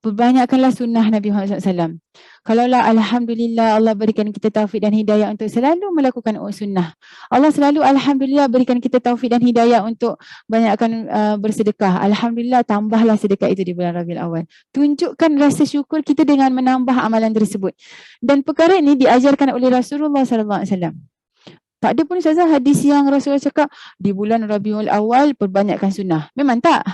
perbanyakkanlah sunnah Nabi Muhammad SAW. Kalaulah alhamdulillah Allah berikan kita taufik dan hidayah untuk selalu melakukan sunnah. Allah selalu alhamdulillah berikan kita taufik dan hidayah untuk banyakkan bersedekah. Alhamdulillah, tambahlah sedekah itu di bulan Rabiul Awal. Tunjukkan rasa syukur kita dengan menambah amalan tersebut. Dan perkara ini diajarkan oleh Rasulullah SAW. Tak ada pun Ustazah hadis yang Rasulullah cakap di bulan Rabiul Awal perbanyakkan sunnah. Memang tak.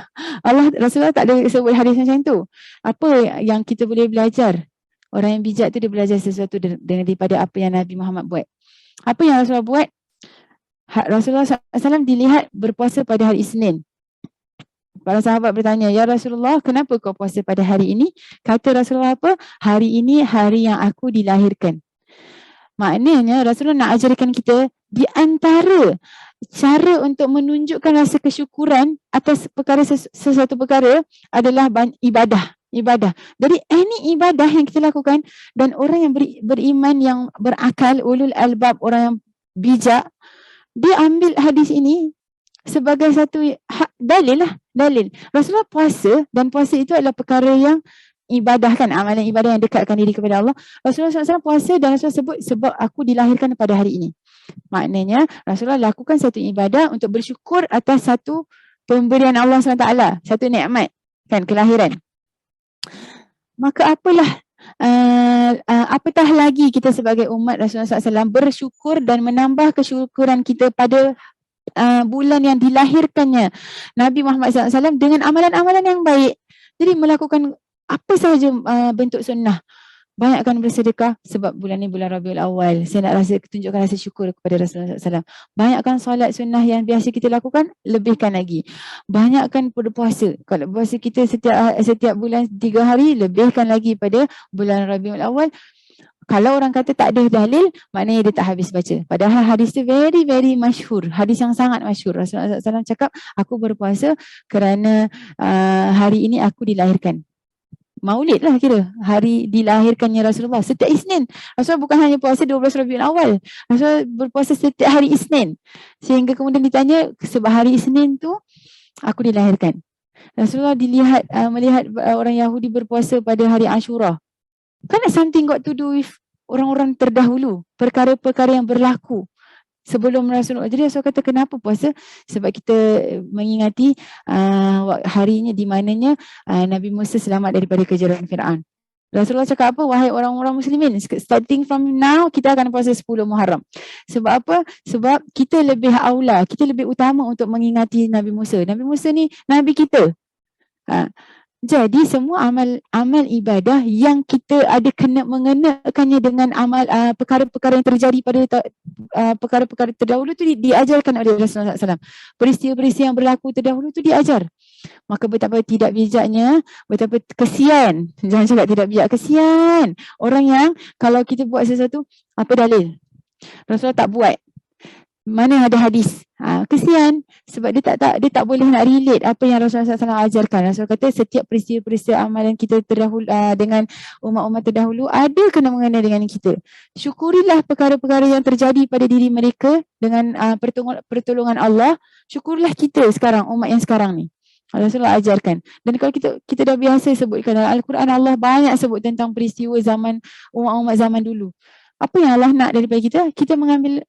Rasulullah tak ada sebut hadis macam tu. Apa yang kita boleh belajar? Orang yang bijak tu dia belajar sesuatu daripada apa yang Nabi Muhammad buat. Apa yang Rasulullah buat? Rasulullah SAW dilihat berpuasa pada hari Isnin. Para sahabat bertanya, "Ya Rasulullah, kenapa kau puasa pada hari ini?" Kata Rasulullah apa? "Hari ini hari yang aku dilahirkan." Maknanya Rasulullah nak ajarkan kita di antara cara untuk menunjukkan rasa kesyukuran atas perkara sesuatu perkara adalah ibadah. Ibadah. Jadi any ibadah yang kita lakukan, dan orang yang beriman yang berakal, ulul albab, orang yang bijak, dia ambil hadis ini sebagai satu dalil lah, dalil. Rasulullah puasa, dan puasa itu adalah perkara yang ibadah kan, amalan ibadah yang dekatkan diri kepada Allah. Rasulullah SAW puasa dan Rasulullah sebut sebab aku dilahirkan pada hari ini. Maknanya Rasulullah lakukan satu ibadah untuk bersyukur atas satu pemberian Allah SWT, satu nikmat kan, kelahiran. Maka apalah apatah lagi kita sebagai umat Rasulullah SAW bersyukur dan menambah kesyukuran kita pada bulan yang dilahirkannya Nabi Muhammad SAW dengan amalan-amalan yang baik. Jadi melakukan apa sahaja bentuk sunnah. Banyakkan bersedekah sebab bulan ni bulan Rabiul Awal. Saya nak tunjukkan rasa syukur kepada Rasulullah SAW. Banyakkan solat sunnah yang biasa kita lakukan, lebihkan lagi. Banyakkan berpuasa. Kalau puasa kita setiap bulan 3 hari, lebihkan lagi pada bulan Rabiul Awal. Kalau orang kata tak ada dalil, maknanya dia tak habis baca. Padahal hadis tu very very masyhur. Hadis yang sangat masyhur. Rasulullah SAW cakap, aku berpuasa kerana hari ini aku dilahirkan. Maulid lah kira, hari dilahirkannya Rasulullah. Setiap Isnin. Rasulullah bukan hanya puasa 12 Rabiul Awal. Rasulullah berpuasa setiap hari Isnin. Sehingga kemudian ditanya, sebab hari Isnin tu aku dilahirkan. Rasulullah melihat orang Yahudi berpuasa pada hari Ashura. Kan something got to do with orang-orang terdahulu. Perkara-perkara yang berlaku sebelum Rasulullah. Jadi Rasulullah kata kenapa puasa? Sebab kita mengingati harinya di mananya Nabi Musa selamat daripada kejaran Fir'aun. Rasulullah cakap apa? Wahai orang-orang muslimin, starting from now kita akan puasa 10 Muharram. Sebab apa? Sebab kita lebih aula, kita lebih utama untuk mengingati Nabi Musa. Nabi Musa ni Nabi kita. Jadi semua amal ibadah yang kita ada kena mengenakannya dengan amal perkara-perkara yang terjadi pada perkara-perkara terdahulu tu diajarkan oleh Rasulullah SAW. Peristiwa-peristiwa yang berlaku terdahulu tu diajar. Maka betapa tidak bijaknya, betapa kesian. Jangan cakap tidak bijak, kesian. Orang yang kalau kita buat sesuatu, apa dalil? Rasulullah tak buat. Mana ada hadis? Kesian sebab dia tak boleh nak relate apa yang Rasulullah SAW ajarkan. Rasulullah kata setiap peristiwa amalan kita terdahulu dengan umat-umat terdahulu ada kena mengena dengan kita. Syukurilah perkara-perkara yang terjadi pada diri mereka dengan pertolongan Allah. Syukurilah kita sekarang, umat yang sekarang ni. Rasulullah ajarkan. Dan kalau kita dah biasa sebutkan dalam Al-Quran, Allah banyak sebut tentang peristiwa zaman umat-umat zaman dulu. Apa yang Allah nak daripada kita? Kita mengambil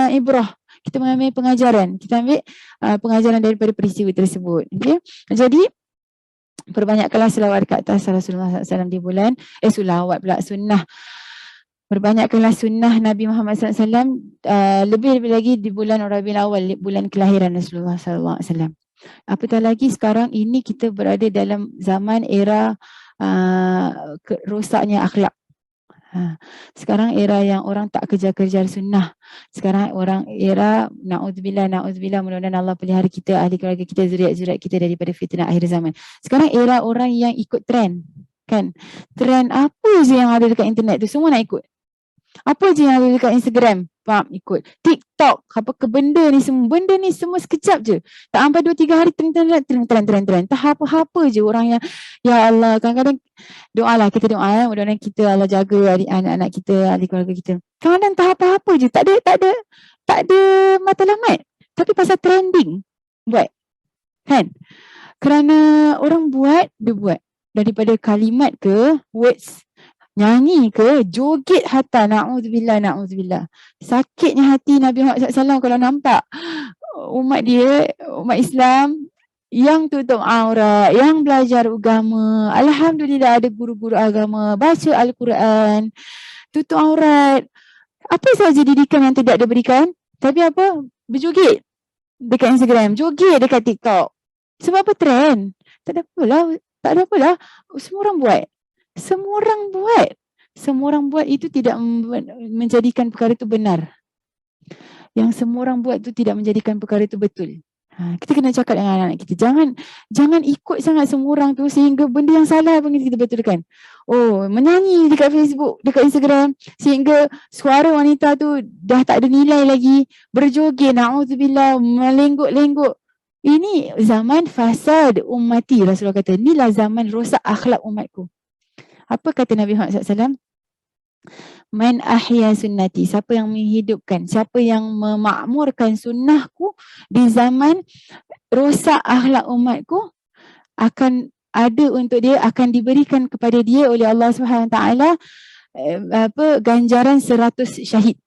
ibrah, kita mengambil pengajaran, kita ambil pengajaran daripada peristiwa tersebut. Okay? Jadi perbanyakkanlah selawat ke atas Rasulullah SAW di bulan selawat pula sunnah. Perbanyakkanlah sunnah Nabi Muhammad SAW lebih-lebih lagi di bulan Rabiul Awal, bulan kelahiran Rasulullah SAW. Apatah lagi sekarang ini kita berada dalam zaman era rosaknya akhlak. Sekarang era yang orang tak kejar-kejar sunnah. Sekarang orang era na'udzubillah, mudah-mudahan Allah pelihara kita, ahli keluarga kita, zuriat-zuriat kita daripada fitnah akhir zaman. Sekarang era orang yang ikut trend, kan? Trend apa je yang ada dekat internet tu semua nak ikut. Apa je yang ada dekat Instagram, ikut. TikTok, apa ke benda ni semua sekejap je. Tak sampai 2-3 hari trend. Tak apa-apa je orang yang, ya Allah, kadang-kadang doalah, kita doa mudah-mudahan kita Allah jaga anak-anak kita, ahli keluarga kita. Kadang-kadang tak apa-apa je, tak ada matlamat. Tapi pasal trending buat. Kan? Kerana orang buat, dia buat. Daripada kalimat ke words, nyanyi ke, joget hatta, na'udzubillah. Sakitnya hati Nabi Muhammad SAW kalau nampak umat dia, umat Islam yang tutup aurat, yang belajar agama. Alhamdulillah ada guru-guru agama, baca Al-Quran, tutup aurat. Apa sahaja didikan yang tidak diberikan, tapi apa? Berjoget dekat Instagram, joget dekat TikTok. Sebab apa? Trend. Tak ada apalah. Semua orang buat itu tidak menjadikan perkara itu benar. Yang semua orang buat itu tidak menjadikan perkara itu betul. Kita kena cakap dengan anak-anak kita. Jangan ikut sangat semua orang tu sehingga benda yang salah pun kita betulkan. Oh, menyanyi dekat Facebook, dekat Instagram sehingga suara wanita tu dah tak ada nilai lagi. Berjoget, na'udzubillah, melengguk-lengguk. Ini zaman fasad ummati. Rasulullah kata, inilah zaman rosak akhlak umatku. Apa kata Nabi Muhammad SAW? Man ahya sunnati, siapa yang menghidupkan, siapa yang memakmurkan sunnahku di zaman rosak akhlak umatku, akan ada untuk dia, akan diberikan kepada dia oleh Allah Subhanahu Taala ganjaran 100 syahid.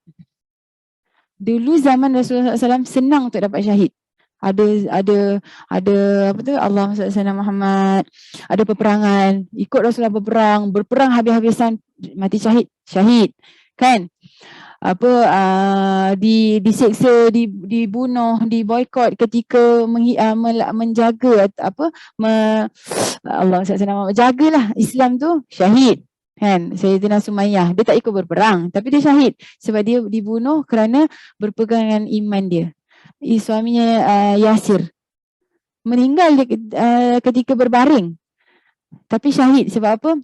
Dulu zaman Rasulullah SAW senang untuk dapat syahid. Ada apa tu, Allah SWT Muhammad, ada peperangan, ikut Rasulullah berperang habis-habisan, mati syahid kan, disiksa, dibunuh, diboikot ketika menjaga Allah SWT Muhammad jagalah Islam tu, syahid kan. Sayyidina Sumayyah, dia tak ikut berperang tapi dia syahid sebab dia dibunuh kerana berpegang dengan iman dia. Suaminya Yasir meninggal ketika berbaring tapi syahid sebab apa?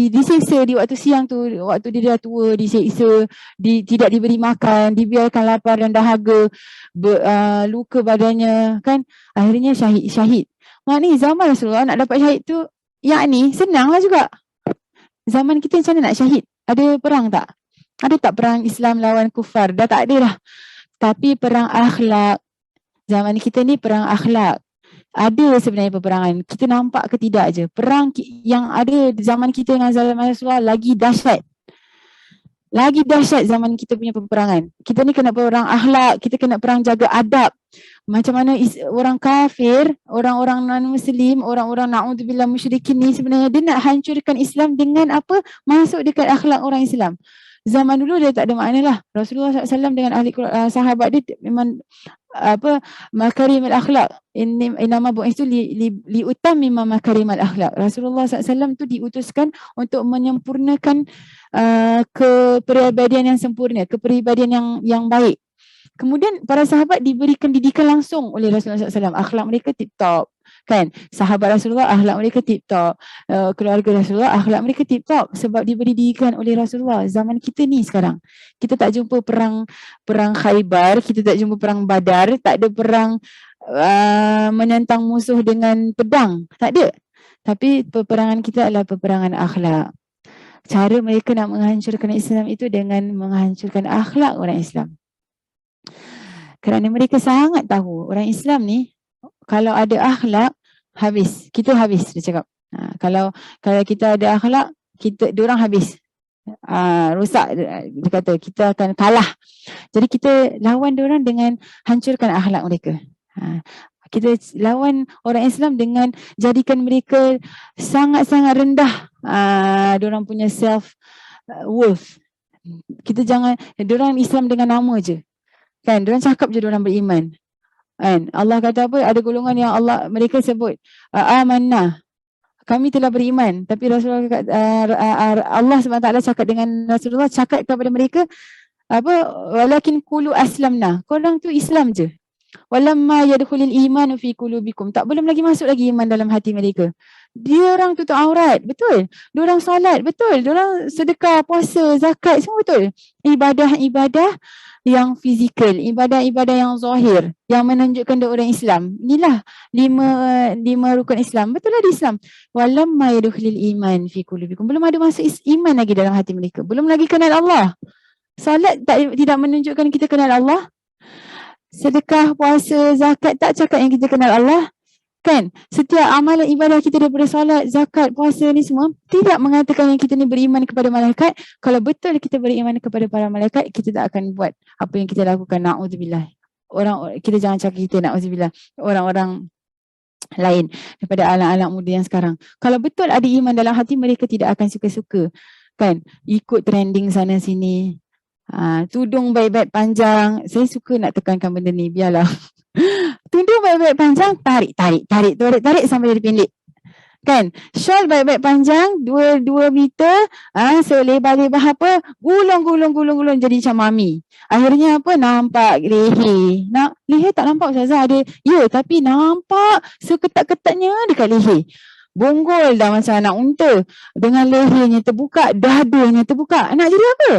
Disiksa di waktu siang tu, waktu dia dah tua, disiksa, tidak diberi makan, dibiarkan lapar dan dahaga, luka badannya kan, akhirnya syahid. Maknanya zaman Rasulullah nak dapat syahid tu yakni senanglah juga. Zaman kita macam mana nak syahid? Ada perang tak? Ada tak perang Islam lawan kufar? Dah tak ada dah. Tapi perang akhlak, zaman kita ni perang akhlak. Ada sebenarnya peperangan. Kita nampak ke tidak je. Perang yang ada zaman kita dengan zaman Rasulullah lagi dahsyat. Lagi dahsyat zaman kita punya peperangan. Kita ni kena perang akhlak, kita kena perang jaga adab. Macam mana orang kafir, orang-orang non-muslim, orang-orang na'udzubillah musyrikin ni sebenarnya dia nak hancurkan Islam dengan apa? Masuk dekat akhlak orang Islam. Zaman dulu dia tak ada makna lah. Rasulullah SAW dengan ahli sahabat dia memang makarimul akhlak. Inama bu'istu liutammima makarimul akhlak. Rasulullah SAW tu diutuskan untuk menyempurnakan kepribadian yang sempurna, kepribadian yang baik. Kemudian para sahabat diberikan didikan langsung oleh Rasulullah SAW. Akhlak mereka tip-top kan. Sahabat Rasulullah akhlak mereka tip-top. Keluarga Rasulullah akhlak mereka tip-top sebab diberi didikan oleh Rasulullah. Zaman kita ni sekarang, kita tak jumpa perang Khaybar, kita tak jumpa perang Badar, tak ada perang menentang musuh dengan pedang, tak ada. Tapi peperangan kita adalah peperangan akhlak. Cara mereka nak menghancurkan Islam itu dengan menghancurkan akhlak orang Islam. Kerana mereka sangat tahu orang Islam ni kalau ada akhlak habis, kita habis, dia cakap. Kalau kita ada akhlak, diorang habis. Rosak, dia kata kita akan kalah. Jadi kita lawan diorang dengan hancurkan akhlak mereka. Kita lawan orang Islam dengan jadikan mereka sangat-sangat rendah diorang punya self worth. Kita jangan, diorang Islam dengan nama je kan, diorang cakap je diorang beriman kan. Allah kata apa? Ada golongan yang mereka sebut amanah, kami telah beriman, tapi Rasulullah Allah SWT cakap dengan Rasulullah, cakap kepada mereka apa? Walakin qulu aslamna, korang tu Islam je. Walamma yadkhulul imanu fi qulubikum, tak belum lagi masuk lagi iman dalam hati mereka. Dia orang tutup aurat, betul. Dia orang solat, betul. Dia orang sedekah, puasa, zakat, semua betul. Ibadah-ibadah yang fizikal, ibadah-ibadah yang zahir, yang menunjukkan dia orang Islam. Inilah lima rukun Islam. Betul lah di Islam. Walamma yadkhulul iman fi qulubikum, belum ada masuk iman lagi dalam hati mereka. Belum lagi kenal Allah. Salat tidak menunjukkan kita kenal Allah. Sedekah, puasa, zakat tak cakap yang kita kenal Allah kan. Setiap amalan ibadah kita daripada solat, zakat, puasa ni semua tidak mengatakan yang kita ni beriman kepada malaikat. Kalau betul kita beriman kepada para malaikat, kita tak akan buat apa yang kita lakukan. Na'udzubillah. Kita jangan cakap kita, na'udzubillah, orang-orang lain daripada anak-anak muda yang sekarang. Kalau betul ada iman dalam hati, mereka tidak akan suka-suka kan ikut trending sana sini. Tudung baik-baik panjang. Saya suka nak tekankan benda ni, biarlah. Tudung baik-baik panjang, tarik sampai jadi pendek. Kan, shawl baik-baik panjang, 2 meter, selebar-lebar apa, gulung jadi macam mami. Akhirnya apa, nampak leher. Leher tak nampak Ustazah ada. Ya, tapi nampak seketat-ketatnya dekat leher. Bonggol dah macam anak unta. Dengan lehernya terbuka, dadanya terbuka. Nak jadi apa?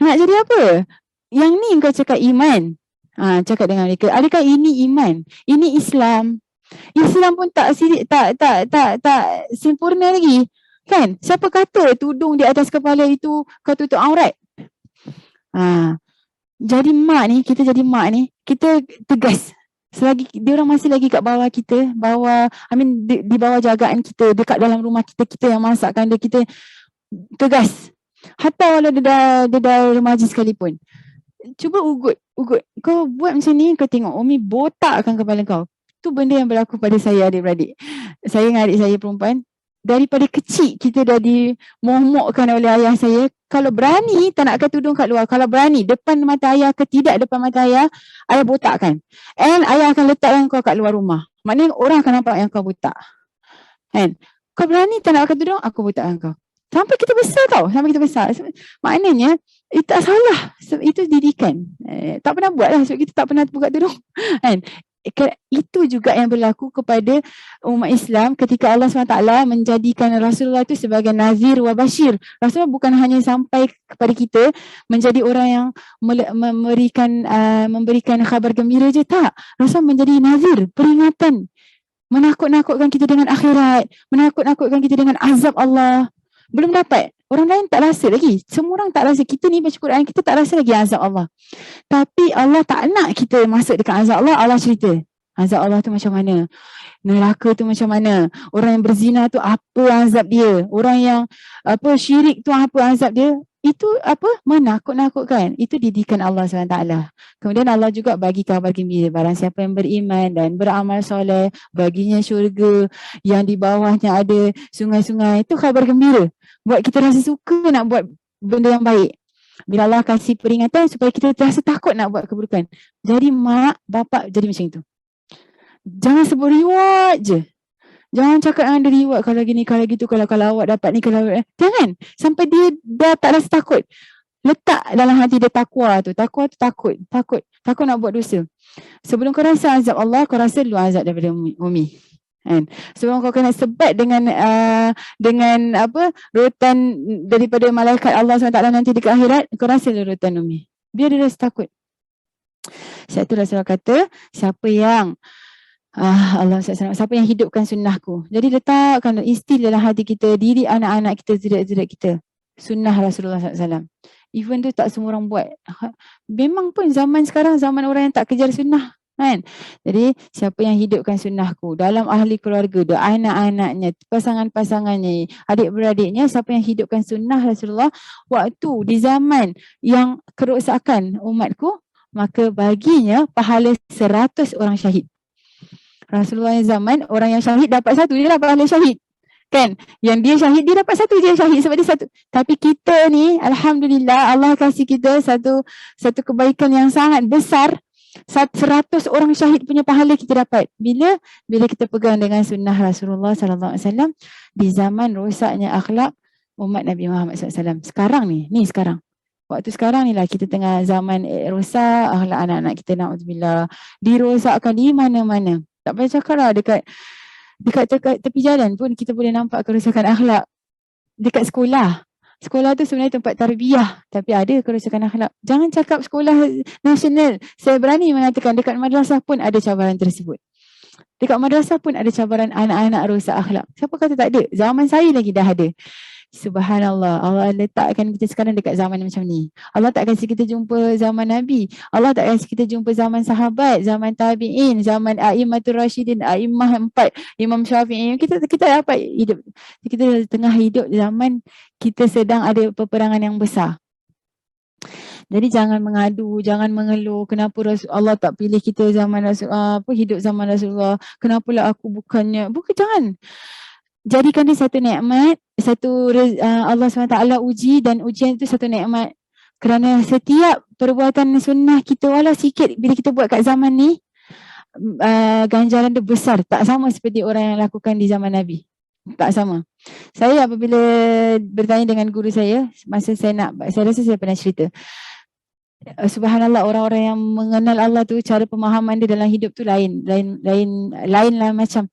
Nak jadi apa? Yang ni kau cakap iman. Cakap dengan mereka, adakah ini iman? Ini Islam. Islam pun tak sempurna lagi. Kan? Siapa kata tudung di atas kepala itu kau tutup aurat? Jadi mak ni, kita tegas. Selagi dia orang masih lagi kat bawah kita, di bawah jagaan kita, dekat dalam rumah kita yang masakkan dia, kita tegas. Hatta walau dia dah remaja sekalipun. Cuba ugut. Kau buat macam ni, kau tengok Umi botakkan kepala kau. Tu benda yang berlaku pada saya adik-beradik. Saya dengan adik saya perempuan, daripada kecil kita dah dimohmokkan oleh ayah saya, kalau berani tak nakkan tudung kat luar, kalau berani depan mata ayah ke tidak depan mata ayah botakkan. And ayah akan letakkan kau kat luar rumah. Maknanya orang akan nampak yang kau botak. Kan? Kau berani tak nakkan tudung, aku botakkan kau. Sampai kita besar tau, maknanya itu tak salah, itu didikan. Tak pernah buat lah sebab kita tak pernah buka tudung. Kan? Itu juga yang berlaku kepada umat Islam ketika Allah SWT menjadikan Rasulullah itu sebagai nazir wa bashir. Rasulullah bukan hanya sampai kepada kita menjadi orang yang memberikan khabar gembira je, tak. Rasulullah menjadi nazir, peringatan, menakut-nakutkan kita dengan akhirat, menakut-nakutkan kita dengan azab Allah. Belum dapat. Orang lain tak rasa lagi. Semua orang tak rasa. Kita ni baca Quran, kita tak rasa lagi azab Allah. Tapi Allah tak nak kita masuk dekat azab Allah. Allah cerita. Azab Allah tu macam mana? Neraka tu macam mana? Orang yang berzina tu apa azab dia? Orang yang syirik tu apa azab dia? Itu menakut-nakutkan. Itu didikan Allah SWT. Kemudian Allah juga bagi kabar gembira. Barang siapa yang beriman dan beramal soleh, baginya syurga yang di bawahnya ada sungai-sungai. Itu kabar gembira. Buat kita rasa suka nak buat benda yang baik. Bila Allah kasih peringatan supaya kita terasa takut nak buat keburukan. Jadi mak, bapak jadi macam itu. Jangan sebut reward je. Jangan cakap ada reward kalau gini, kalau gitu, kalau awak dapat ni, kalau jangan. Sampai dia dah tak rasa takut. Letak dalam hati dia takwa tu. Takwa tu takut. Takut nak buat dosa. Sebelum kau rasa azab Allah, kau rasa dulu azab daripada Umi. Kan? Sebelum kau kena sebat dengan rotan daripada malaikat Allah SWT nanti dekat akhirat, kau rasa dulu rotan Umi. Biar dia rasa takut. Sebab tu Rasulullah kata, siapa yang siapa yang hidupkan sunnahku. Jadi letakkan, instil dalam hati kita, diri anak-anak kita, zuriat-zuriat kita. Sunnah Rasulullah SAW. Even tu tak semua orang buat. Memang pun zaman sekarang, zaman orang yang tak kejar sunnah. Kan? Jadi siapa yang hidupkan sunnahku dalam ahli keluarga dia, anak-anaknya, pasangan-pasangannya, adik-beradiknya, siapa yang hidupkan sunnah Rasulullah waktu di zaman yang kerosakan umatku, maka baginya pahala 100 orang syahid. Rasulullah yang zaman, orang yang syahid dapat 1, dia dapat pahala syahid. Kan? Yang dia syahid, dia dapat 1 je syahid sebab dia 1. Tapi kita ni, Alhamdulillah, Allah kasih kita satu kebaikan yang sangat besar. 100 orang syahid punya pahala kita dapat. Bila kita pegang dengan sunnah Rasulullah SAW di zaman rosaknya akhlak umat Nabi Muhammad SAW. Sekarang ni sekarang. Waktu sekarang ni lah kita tengah zaman rosak akhlak anak-anak kita, na'udzubillah. Dirosakkan di mana-mana. Tak payah cakap lah, dekat tepi jalan pun kita boleh nampak kerosakan akhlak. Dekat sekolah. Sekolah tu sebenarnya tempat tarbiyah, tapi ada kerosakan akhlak. Jangan cakap sekolah nasional. Saya berani mengatakan dekat madrasah pun ada cabaran tersebut. Dekat madrasah pun ada cabaran anak-anak rosak akhlak. Siapa kata tak ada? Zaman saya lagi dah ada. Subhanallah, Allah letakkan kita sekarang dekat zaman macam ni. Allah tak kasi kita jumpa zaman Nabi. Allah tak kasi kita jumpa zaman sahabat, zaman tabi'in, zaman a'immatul rasyidin, a'immah 4, Imam Syafi'i. Kita dapat hidup. Kita tengah hidup zaman kita sedang ada peperangan yang besar. Jadi jangan mengadu, jangan mengeluh kenapa Allah tak pilih kita zaman hidup zaman Rasulullah. Kenapalah aku bukannya. Jangan. Jadikan dia satu nikmat, Allah SWT uji, dan ujian itu satu nikmat. Kerana setiap perbuatan sunnah kita, walau sikit, bila kita buat kat zaman ni, ganjaran dia besar. Tak sama seperti orang yang lakukan di zaman Nabi. Tak sama. Saya apabila bertanya dengan guru saya, masa saya rasa saya pernah cerita. Subhanallah, orang-orang yang mengenal Allah tu, cara pemahaman dia dalam hidup tu lain lah macam.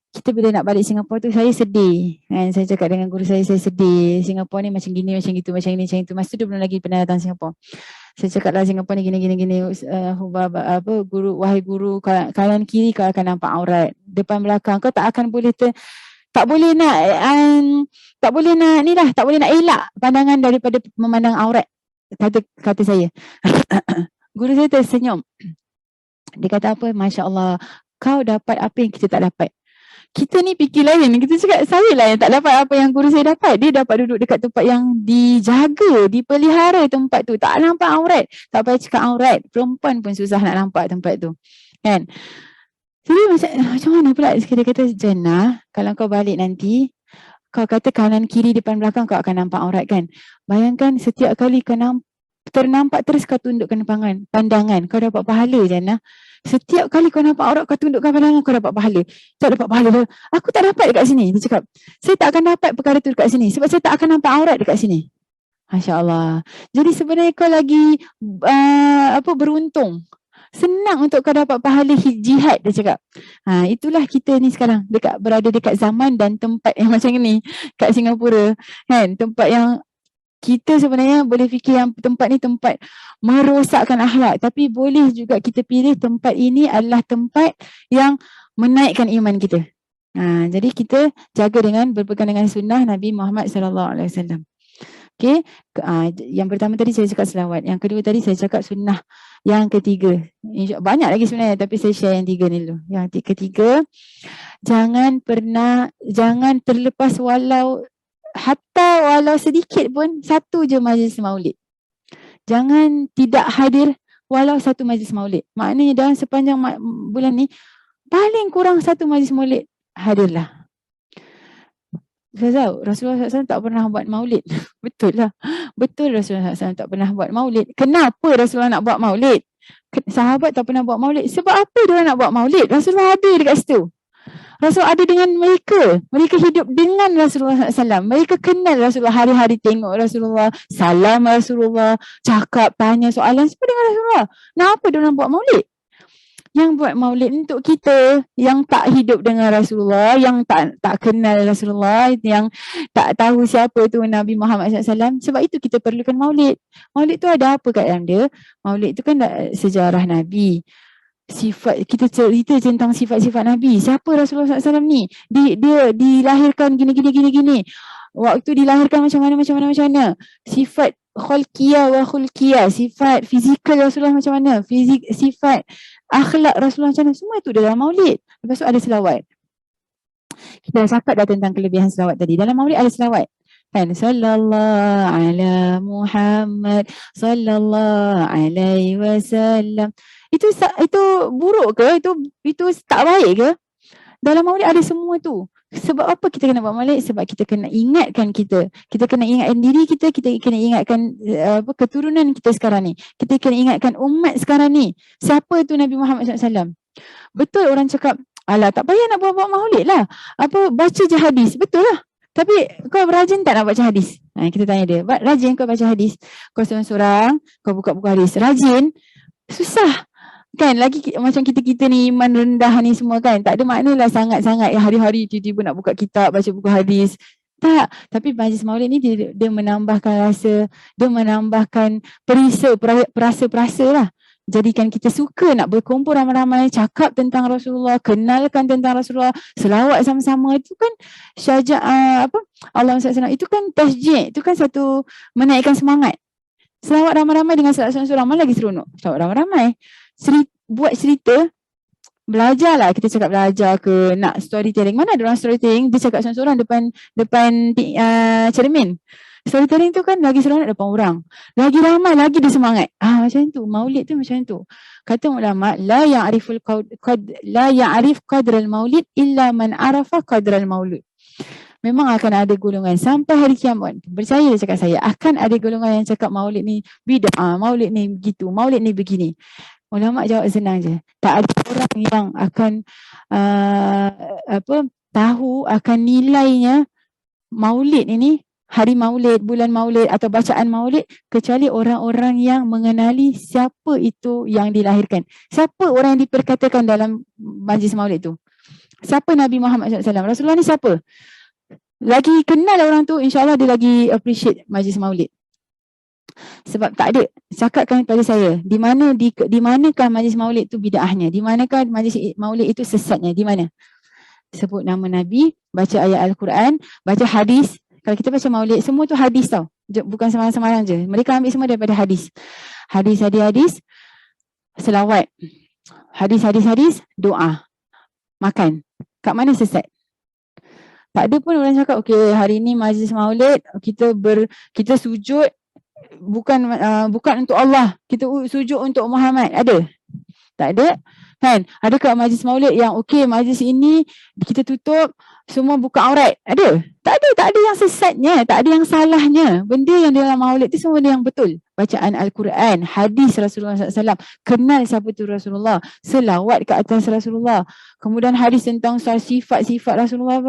Kita bila nak balik Singapura tu, saya sedih kan. Saya cakap dengan guru saya sedih. Singapura ni macam gini, macam gitu, macam ini, macam itu. Masa tu dia belum lagi pernah datang Singapura. Saya cakap lah Singapura ni gini. Wahai guru, kanan kiri kau akan nampak aurat. Depan belakang kau tak akan boleh tak boleh nak elak pandangan daripada memandang aurat, kata saya. Guru saya tersenyum. Dia kata apa? Masya Allah, kau dapat apa yang kita tak dapat. Kita ni fikir lain. Kita cakap saya lah yang tak dapat apa yang guru saya dapat. Dia dapat duduk dekat tempat yang dijaga, dipelihara tempat tu. Tak nampak aurat. Tak payah cakap aurat. Perempuan pun susah nak nampak tempat tu. Kan? Jadi macam mana pula? Dia kata, Jannah, kalau kau balik nanti, kau kata kanan kiri depan belakang kau akan nampak aurat kan. Bayangkan setiap kali kau ternampak terus kau tundukkan pandangan. Kau dapat pahala Jannah. Setiap kali kau nampak aurat kau tundukkan pandangan, kau dapat pahala. Tak dapat pahala. Aku tak dapat dekat sini. Dia cakap, saya tak akan dapat perkara tu dekat sini. Sebab saya tak akan nampak aurat dekat sini. Masya Allah. Jadi sebenarnya kau lagi beruntung. Senang untuk kau dapat pahala jihad, dia cakap. Itulah kita ni sekarang berada dekat zaman dan tempat yang macam ni kat Singapura kan, tempat yang kita sebenarnya boleh fikir yang tempat ni tempat merosakkan akhlak, tapi boleh juga kita pilih tempat ini adalah tempat yang menaikkan iman kita. Jadi kita jaga dengan berpegang dengan sunnah Nabi Muhammad SAW. Okay, yang pertama tadi saya cakap selawat, yang kedua tadi saya cakap sunnah, yang ketiga, banyak lagi sebenarnya tapi saya share yang tiga ni dulu. Yang ketiga, jangan terlepas walau sedikit pun satu je majlis maulid. Jangan tidak hadir walau satu majlis maulid. Maknanya dalam sepanjang bulan ni paling kurang satu majlis maulid hadirlah. Saya tahu Rasulullah SAW tak pernah buat maulid. Betul lah. Betul Rasulullah SAW tak pernah buat maulid. Kenapa Rasulullah nak buat maulid? Sahabat tak pernah buat maulid. Sebab apa dia nak buat maulid? Rasulullah ada dekat situ. Rasulullah ada dengan mereka. Mereka hidup dengan Rasulullah SAW. Mereka kenal Rasulullah, hari-hari tengok Rasulullah, salam Rasulullah, cakap, tanya soalan semua dengan Rasulullah. Kenapa dia nak buat maulid? Yang buat maulid untuk kita yang tak hidup dengan Rasulullah, yang tak kenal Rasulullah, yang tak tahu siapa tu Nabi Muhammad SAW. Sebab itu kita perlukan maulid. Maulid tu ada apa kat dalam dia? Maulid tu kan sejarah Nabi. Sifat, kita cerita tentang sifat-sifat Nabi. Siapa Rasulullah SAW ni? Dia dilahirkan gini. Waktu dilahirkan macam mana. Sifat khulqiyah wa khulqiyah, sifat fizikal Rasulullah macam mana, sifat akhlak Rasulullah macam mana, semua itu dalam maulid. Lepas tu ada selawat. Kita dah cakap dah tentang kelebihan selawat tadi. Dalam maulid ada selawat kan, sallallahu ala Muhammad sallallahu alaihi wasallam. Itu buruk ke? Itu tak baik ke? Dalam maulid ada semua tu. Sebab apa kita kena buat maulid? Sebab kita kena ingatkan kita kena ingatkan diri kita kena ingatkan keturunan kita sekarang ni. Kita kena ingatkan umat sekarang ni. Siapa tu Nabi Muhammad SAW? Betul orang cakap, alah tak payah nak buat maulid lah. Baca je hadis. Betul lah. Tapi kau rajin tak nak baca hadis? Kita tanya dia, rajin kau baca hadis? Kau seorang-seorang, kau buka buku hadis. Rajin? Susah. Kan lagi macam kita ni iman rendah ni semua kan, tak ada maknalah sangat-sangat yang hari-hari tiba-tiba nak buka kitab, baca buku hadis. Tak, tapi majlis maulid ni dia menambahkan rasa, dia menambahkan perasa-perasa lah. Jadikan kita suka nak berkumpul ramai-ramai, cakap tentang Rasulullah, kenalkan tentang Rasulullah, selawat sama-sama. Itu kan Allah SWT, itu kan tasjid, itu kan satu menaikkan semangat. Selawat ramai-ramai dengan selawat seorang-seorang, mana lagi seronok? Selawat ramai-ramai. Buat cerita, belajarlah. Kita cakap belajar ke nak storytelling. Mana ada orang storytelling, dia cakap seorang-seorang depan cermin. Storytelling tu kan lagi seronok depan orang. Lagi ramai, lagi dia semangat. Macam tu. Maulid tu macam tu. Kata ulama, la ya'rif qadral maulid illa man arafa qadral maulid. Memang akan ada golongan sampai hari kiamat. Percaya dia cakap saya, akan ada golongan yang cakap maulid ni bid'ah, maulid ni begitu, maulid ni begini. Ulama jawab senang je. Tak ada orang yang akan tahu akan nilainya maulid ini, hari maulid, bulan maulid atau bacaan maulid, kecuali orang-orang yang mengenali siapa itu yang dilahirkan. Siapa orang yang diperkatakan dalam majlis maulid tu? Siapa Nabi Muhammad SAW? Rasulullah ni siapa? Lagi kenal orang tu, insyaAllah dia lagi appreciate majlis maulid. Sebab tak ada, cakapkan kepada saya, di manakah majlis maulid tu bid'ahnya? Di manakah majlis maulid itu sesatnya? Di mana? Sebut nama Nabi, baca ayat Al-Quran, baca hadis. Kalau kita baca maulid, semua tu hadis tau. Bukan sembarang-sembarang je. Mereka ambil semua daripada hadis. Hadis, selawat. Hadis, doa. Makan. Kat mana sesat? Tak ada pun orang cakap, okey, hari ni majlis maulid, kita sujud bukan untuk Allah, kita sujud untuk Muhammad. Ada? Tak ada? Kan? Adakah majlis maulid yang okey, majlis ini kita tutup, semua buka aurat? Ada? Tak ada yang sesatnya, tak ada yang salahnya. Benda yang dalam maulid tu semua yang betul. Bacaan Al-Quran, hadis Rasulullah SAW, kenal siapa tu Rasulullah, selawat ke atas Rasulullah, kemudian hadis tentang sifat-sifat Rasulullah,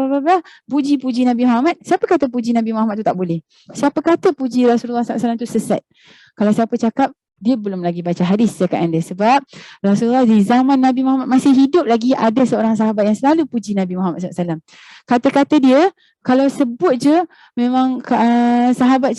puji-puji Nabi Muhammad. Siapa kata puji Nabi Muhammad tu tak boleh? Siapa kata puji Rasulullah SAW tu sesat? Kalau siapa cakap, dia belum lagi baca hadis cakap anda. Sebab Rasulullah di zaman Nabi Muhammad masih hidup lagi, ada seorang sahabat yang selalu puji Nabi Muhammad SAW. Kata-kata dia, kalau sebut je, memang sahabat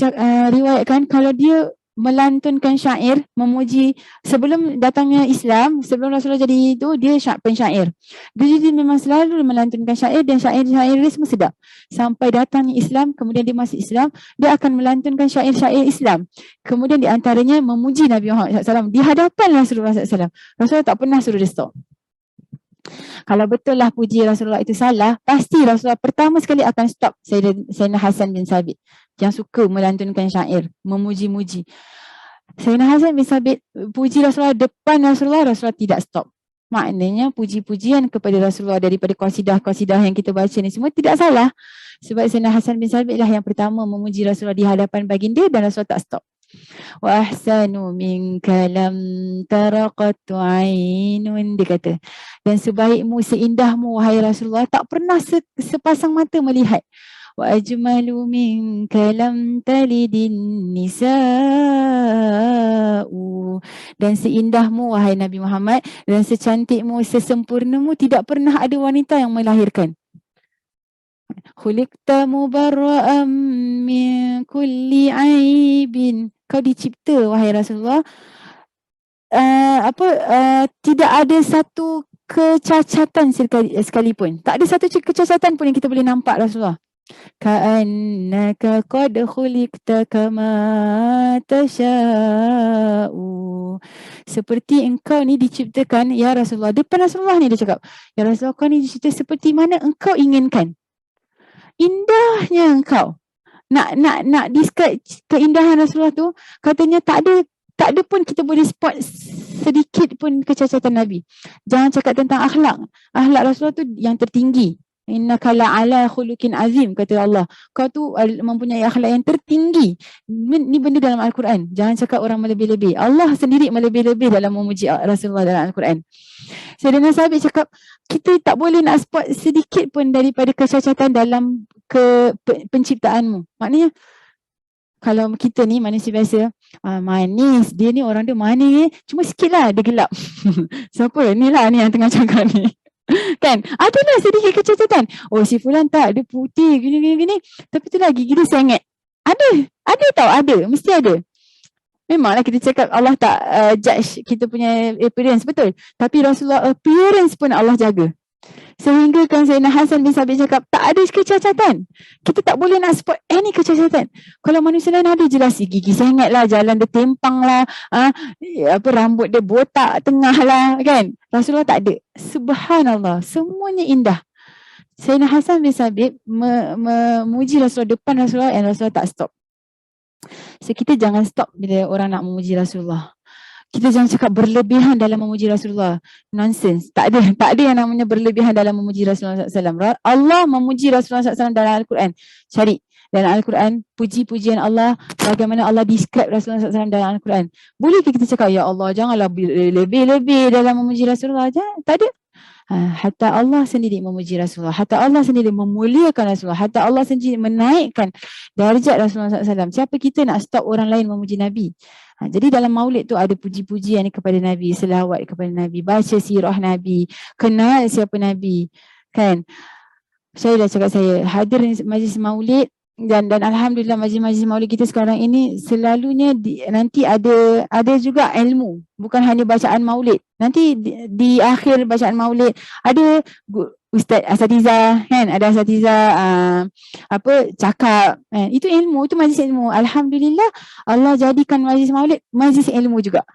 riwayatkan, kalau dia melantunkan syair memuji sebelum datangnya Islam, sebelum Rasulullah jadi itu, dia pensyair. Dia memang selalu melantunkan syair, dan syair-syair dia semua sedap. Sampai datangnya Islam, kemudian dia masuk Islam, dia akan melantunkan syair-syair Islam. Kemudian di antaranya memuji Nabi Muhammad SAW di hadapan Rasulullah SAW. Rasulullah tak pernah suruh dia stop. Kalau betul lah puji Rasulullah itu salah, pasti Rasulullah pertama sekali akan stop Sayyidina Hasan bin Sabit yang suka melantunkan syair, memuji-muji. Sayyidina Hasan bin Sabit puji Rasulullah depan Rasulullah tidak stop. Maknanya puji-pujian kepada Rasulullah daripada qasidah-qasidah yang kita baca ni semua tidak salah. Sebab Sayyidina Hasan bin Sabit lah yang pertama memuji Rasulullah di hadapan baginda, dan Rasulullah tak stop. Wa ahsanu minka lam taraqatu ainun, dia kata. Dan sebaikmu, seindahmu wahai Rasulullah, tak pernah sepasang mata melihat. Wa ajmalu minka lam talidin nisa'u, dan seindahmu wahai Nabi Muhammad, dan secantikmu, sesempurnamu, tidak pernah ada wanita yang melahirkan. Khuliqta mubarra'am min kulli aibin, kau dicipta wahai Rasulullah, tidak ada satu kecacatan sekalipun. Tak ada satu kecacatan pun yang kita boleh nampak Rasulullah. Ka'annaka qad khuliqta kama tasha'u, seperti engkau ni diciptakan ya Rasulullah. Depan Rasulullah ni dia cakap, ya Rasulullah, kau ni dicipta seperti mana engkau inginkan. Indahnya engkau. Nak describe keindahan Rasulullah tu, katanya tak ada pun kita boleh spot sedikit pun kecacatan Nabi. Jangan cakap tentang akhlak. Akhlak Rasulullah tu yang tertinggi. Innaka la'ala khuluqin azim, kata Allah. Kau tu mempunyai akhlak yang tertinggi. Ni benda dalam Al-Quran. Jangan cakap orang melebih-lebih. Allah sendiri melebih-lebih dalam memuji Rasulullah dalam Al-Quran. Sayyidina Sabit cakap, kita tak boleh nak spot sedikit pun daripada kecacatan dalam penciptaanmu. Maknanya, kalau kita ni manusia biasa, manis, dia ni orang dia manis, cuma sikit lah dia gelap. Siapa? Ni lah ni yang tengah cakap ni. Kan? Adalah sedikit kecacatan. Oh, si Fulan tak, dia putih, gini. Tapi tu lah gigi dia sengit. Ada tau, ada. Mesti ada. Memanglah kita cakap Allah tak judge kita punya appearance, betul. Tapi Rasulullah appearance pun Allah jaga. Sehingga kan Sayyidina Hasan bin Sabit cakap, tak ada kecacatan. Kita tak boleh nak spot any kecacatan. Kalau manusia lain ada, jelas gigi sengit lah, jalan dia tempang lah, rambut dia botak tengah lah, kan. Rasulullah tak ada. Subhanallah, semuanya indah. Sayyidina Hasan bin Sabit memuji Rasulullah depan Rasulullah, dan Rasulullah tak stop. So kita jangan stop bila orang nak memuji Rasulullah. Kita jangan cakap berlebihan dalam memuji Rasulullah. Nonsense. Tak ada yang namanya berlebihan dalam memuji Rasulullah SAW. Allah memuji Rasulullah SAW dalam Al-Quran. Cari dalam Al-Quran puji-pujian Allah, bagaimana Allah describe Rasulullah SAW dalam Al-Quran. Boleh kita cakap, ya Allah, janganlah lebih-lebih dalam memuji Rasulullah. Tak ada. Hatta Allah sendiri memuji Rasulullah, hatta Allah sendiri memuliakan Rasulullah, hatta Allah sendiri menaikkan darjat Rasulullah SAW. Siapa kita nak stop orang lain memuji Nabi? Jadi dalam maulid tu ada puji-pujian kepada Nabi, selawat kepada Nabi, baca sirah Nabi, kenal siapa Nabi, kan? Saya dah cakap saya hadir majlis maulid dan alhamdulillah majlis-majlis maulid kita sekarang ini selalunya nanti ada juga ilmu, bukan hanya bacaan maulid. Nanti di akhir bacaan maulid ada ustaz asatiza, kan, ada asatiza cakap, kan? Itu ilmu, itu majlis ilmu. Alhamdulillah Allah jadikan majlis maulid majlis ilmu juga.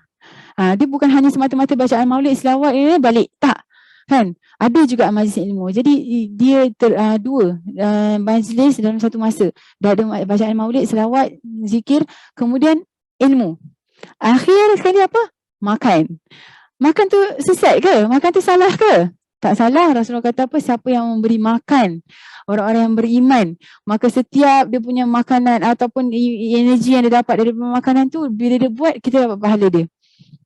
Dia bukan hanya semata-mata bacaan maulid, selawat balik, tak, kan? Ada juga majlis ilmu. Jadi dia dua majlis dalam satu masa. Dah ada bacaan maulid, selawat, zikir, kemudian ilmu. Akhir sekali apa? Makan. Makan tu sesat ke? Makan tu salah ke? Tak salah. Rasulullah kata apa? Siapa yang memberi makan orang-orang yang beriman, maka setiap dia punya makanan ataupun energi yang dia dapat dari makanan tu, bila dia buat, kita dapat pahala dia.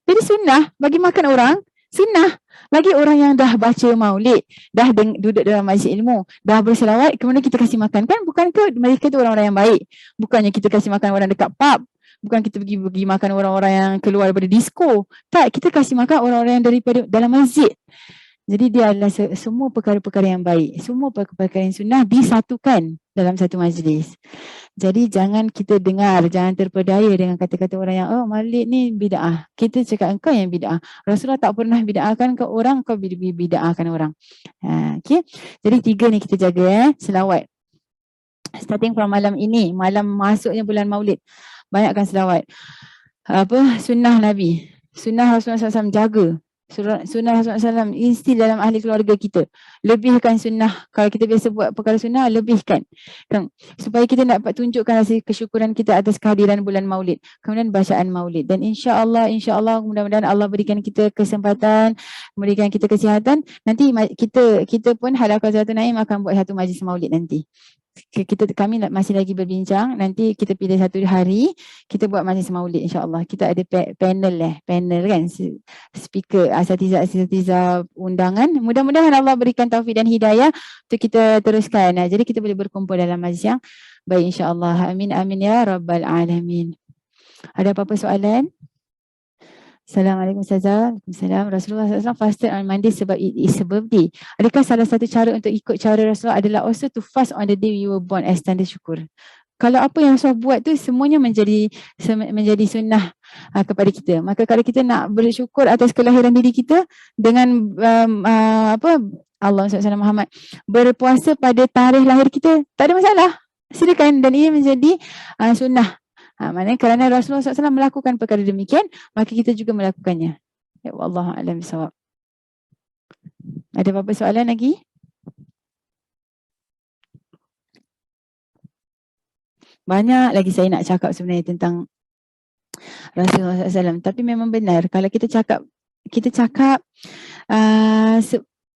Jadi sunnah bagi makan orang, sunnah bagi orang yang dah baca maulid, dah duduk dalam majlis ilmu, dah berselawat, kemudian kita kasih makan, kan? Bukankah mereka tu orang-orang yang baik? Bukannya kita kasih makan orang dekat pub, bukan kita pergi makan orang-orang yang keluar daripada disco. Tak, kita kasih makan orang-orang yang daripada dalam masjid. Jadi dia adalah semua perkara-perkara yang baik, semua perkara-perkara yang sunnah disatukan dalam satu majlis. Jadi jangan kita dengar, jangan terpedaya dengan kata-kata orang yang maulid ni bid'ah. Kita cakap engkau yang bid'ah. Rasulullah tak pernah bid'ahkan ke orang, kau bid'ahkan orang. Okay. Jadi 3 ni kita jaga, selawat. Starting from malam ini, malam masuknya bulan maulid, banyakkan selawat. Sunnah Nabi, sunnah Rasulullah SAW jaga. Sunnah Rasulullah SAW instill dalam ahli keluarga kita. Lebihkan sunnah. Kalau kita biasa buat perkara sunnah, lebihkan. Supaya kita dapat tunjukkan rasa kesyukuran kita atas kehadiran bulan maulid. Kemudian bacaan maulid. Dan insya-Allah mudah-mudahan Allah berikan kita kesempatan, memberikan kita kesihatan. Nanti kita pun Halaqah Zalatul Naim akan buat satu majlis maulid nanti. Kami masih lagi berbincang, nanti kita pilih satu hari kita buat majlis maulid, insya-Allah. Kita ada panel kan, speaker, asatiza undangan. Mudah-mudahan Allah berikan taufik dan hidayah untuk kita teruskan. Jadi kita boleh berkumpul dalam majlis yang baik, insya-Allah. Amin amin ya rabbal alamin. Ada apa-apa soalan? Assalamualaikum Ustazah. Waalaikumsalam. Rasulullah SAW fasted on Monday sebab it is a birthday. Adakah salah satu cara untuk ikut cara Rasulullah adalah also to fast on the day you were born as tanda syukur? Kalau apa yang Rasulullah buat tu semuanya menjadi sunnah kepada kita. Maka kalau kita nak bersyukur atas kelahiran diri kita dengan Allah SWT Muhammad berpuasa pada tarikh lahir kita, tak ada masalah. Silakan, dan ini menjadi sunnah. Maknanya kerana Rasulullah SAW melakukan perkara demikian, maka kita juga melakukannya. Ya Allah a'lam bishawab. Ada apa-apa soalan lagi? Banyak lagi saya nak cakap sebenarnya tentang Rasulullah SAW. Tapi memang benar, kalau kita cakap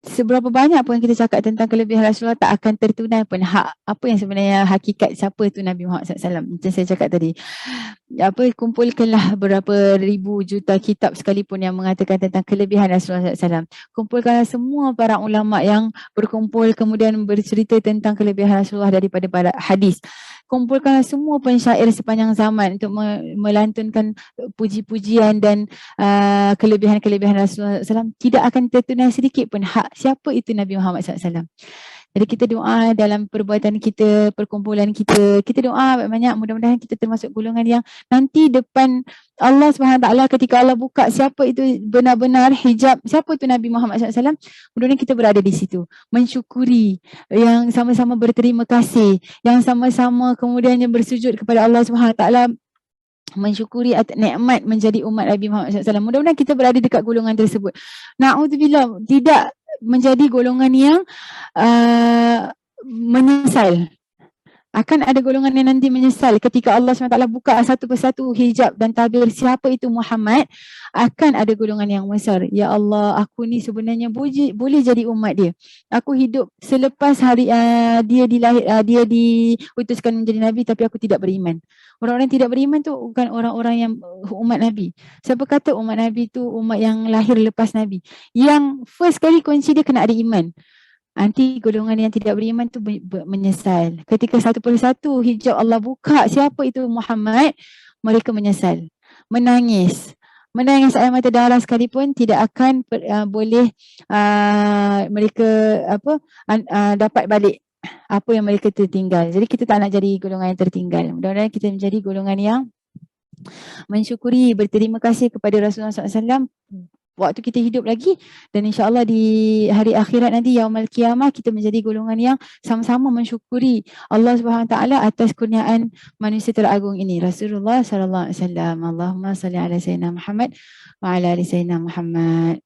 seberapa banyak pun kita cakap tentang kelebihan Rasulullah, tak akan tertunai pun apa yang sebenarnya hakikat siapa tu Nabi Muhammad SAW. Macam saya cakap tadi, kumpulkanlah berapa ribu juta kitab sekalipun yang mengatakan tentang kelebihan Rasulullah SAW. Kumpulkanlah semua para ulama yang berkumpul kemudian bercerita tentang kelebihan Rasulullah daripada para hadis. Kumpulkanlah semua pensyair sepanjang zaman untuk melantunkan puji-pujian dan kelebihan-kelebihan Rasulullah SAW. Tidak akan tertunai sedikit pun hak siapa itu Nabi Muhammad SAW. Jadi kita doa dalam perbuatan kita, perkumpulan kita doa banyak, mudah-mudahan kita termasuk golongan yang nanti depan Allah SWT ketika Allah buka siapa itu benar-benar hijab, siapa itu Nabi Muhammad SAW, mudah-mudahan kita berada di situ, mensyukuri, yang sama-sama berterima kasih, yang sama-sama kemudiannya bersujud kepada Allah SWT, mensyukuri nikmat menjadi umat Nabi Muhammad SAW. Mudah-mudahan kita berada dekat golongan tersebut. Na'udzubillah, tidak menjadi golongan yang menyesal. Akan ada golongan yang nanti menyesal ketika Allah SWT buka satu persatu hijab dan tabir siapa itu Muhammad. Akan ada golongan yang menyesal. Ya Allah, aku ni sebenarnya boleh jadi umat dia. Aku hidup selepas hari dia diutuskan menjadi Nabi, tapi aku tidak beriman. Orang-orang yang tidak beriman tu bukan orang-orang yang umat Nabi. Siapa kata umat Nabi tu umat yang lahir lepas Nabi? Yang first kali kunci dia kena ada iman. Nanti golongan yang tidak beriman tu menyesal. Ketika satu persatu hijab Allah buka siapa itu Muhammad, mereka menyesal. Menangis. Menangis air mata darah sekalipun tidak akan boleh mereka dapat balik apa yang mereka tertinggal. Jadi kita tak nak jadi golongan yang tertinggal. Mudah-mudahan kita menjadi golongan yang mensyukuri, berterima kasih kepada Rasulullah SAW waktu kita hidup lagi, dan insya-Allah di hari akhirat nanti yaumul qiyamah kita menjadi golongan yang sama-sama mensyukuri Allah Subhanahu taala atas kurniaan manusia teragung ini, Rasulullah sallallahu alaihi wasallam. Allahumma salli ala sayyidina Muhammad wa ala ali sayyidina Muhammad.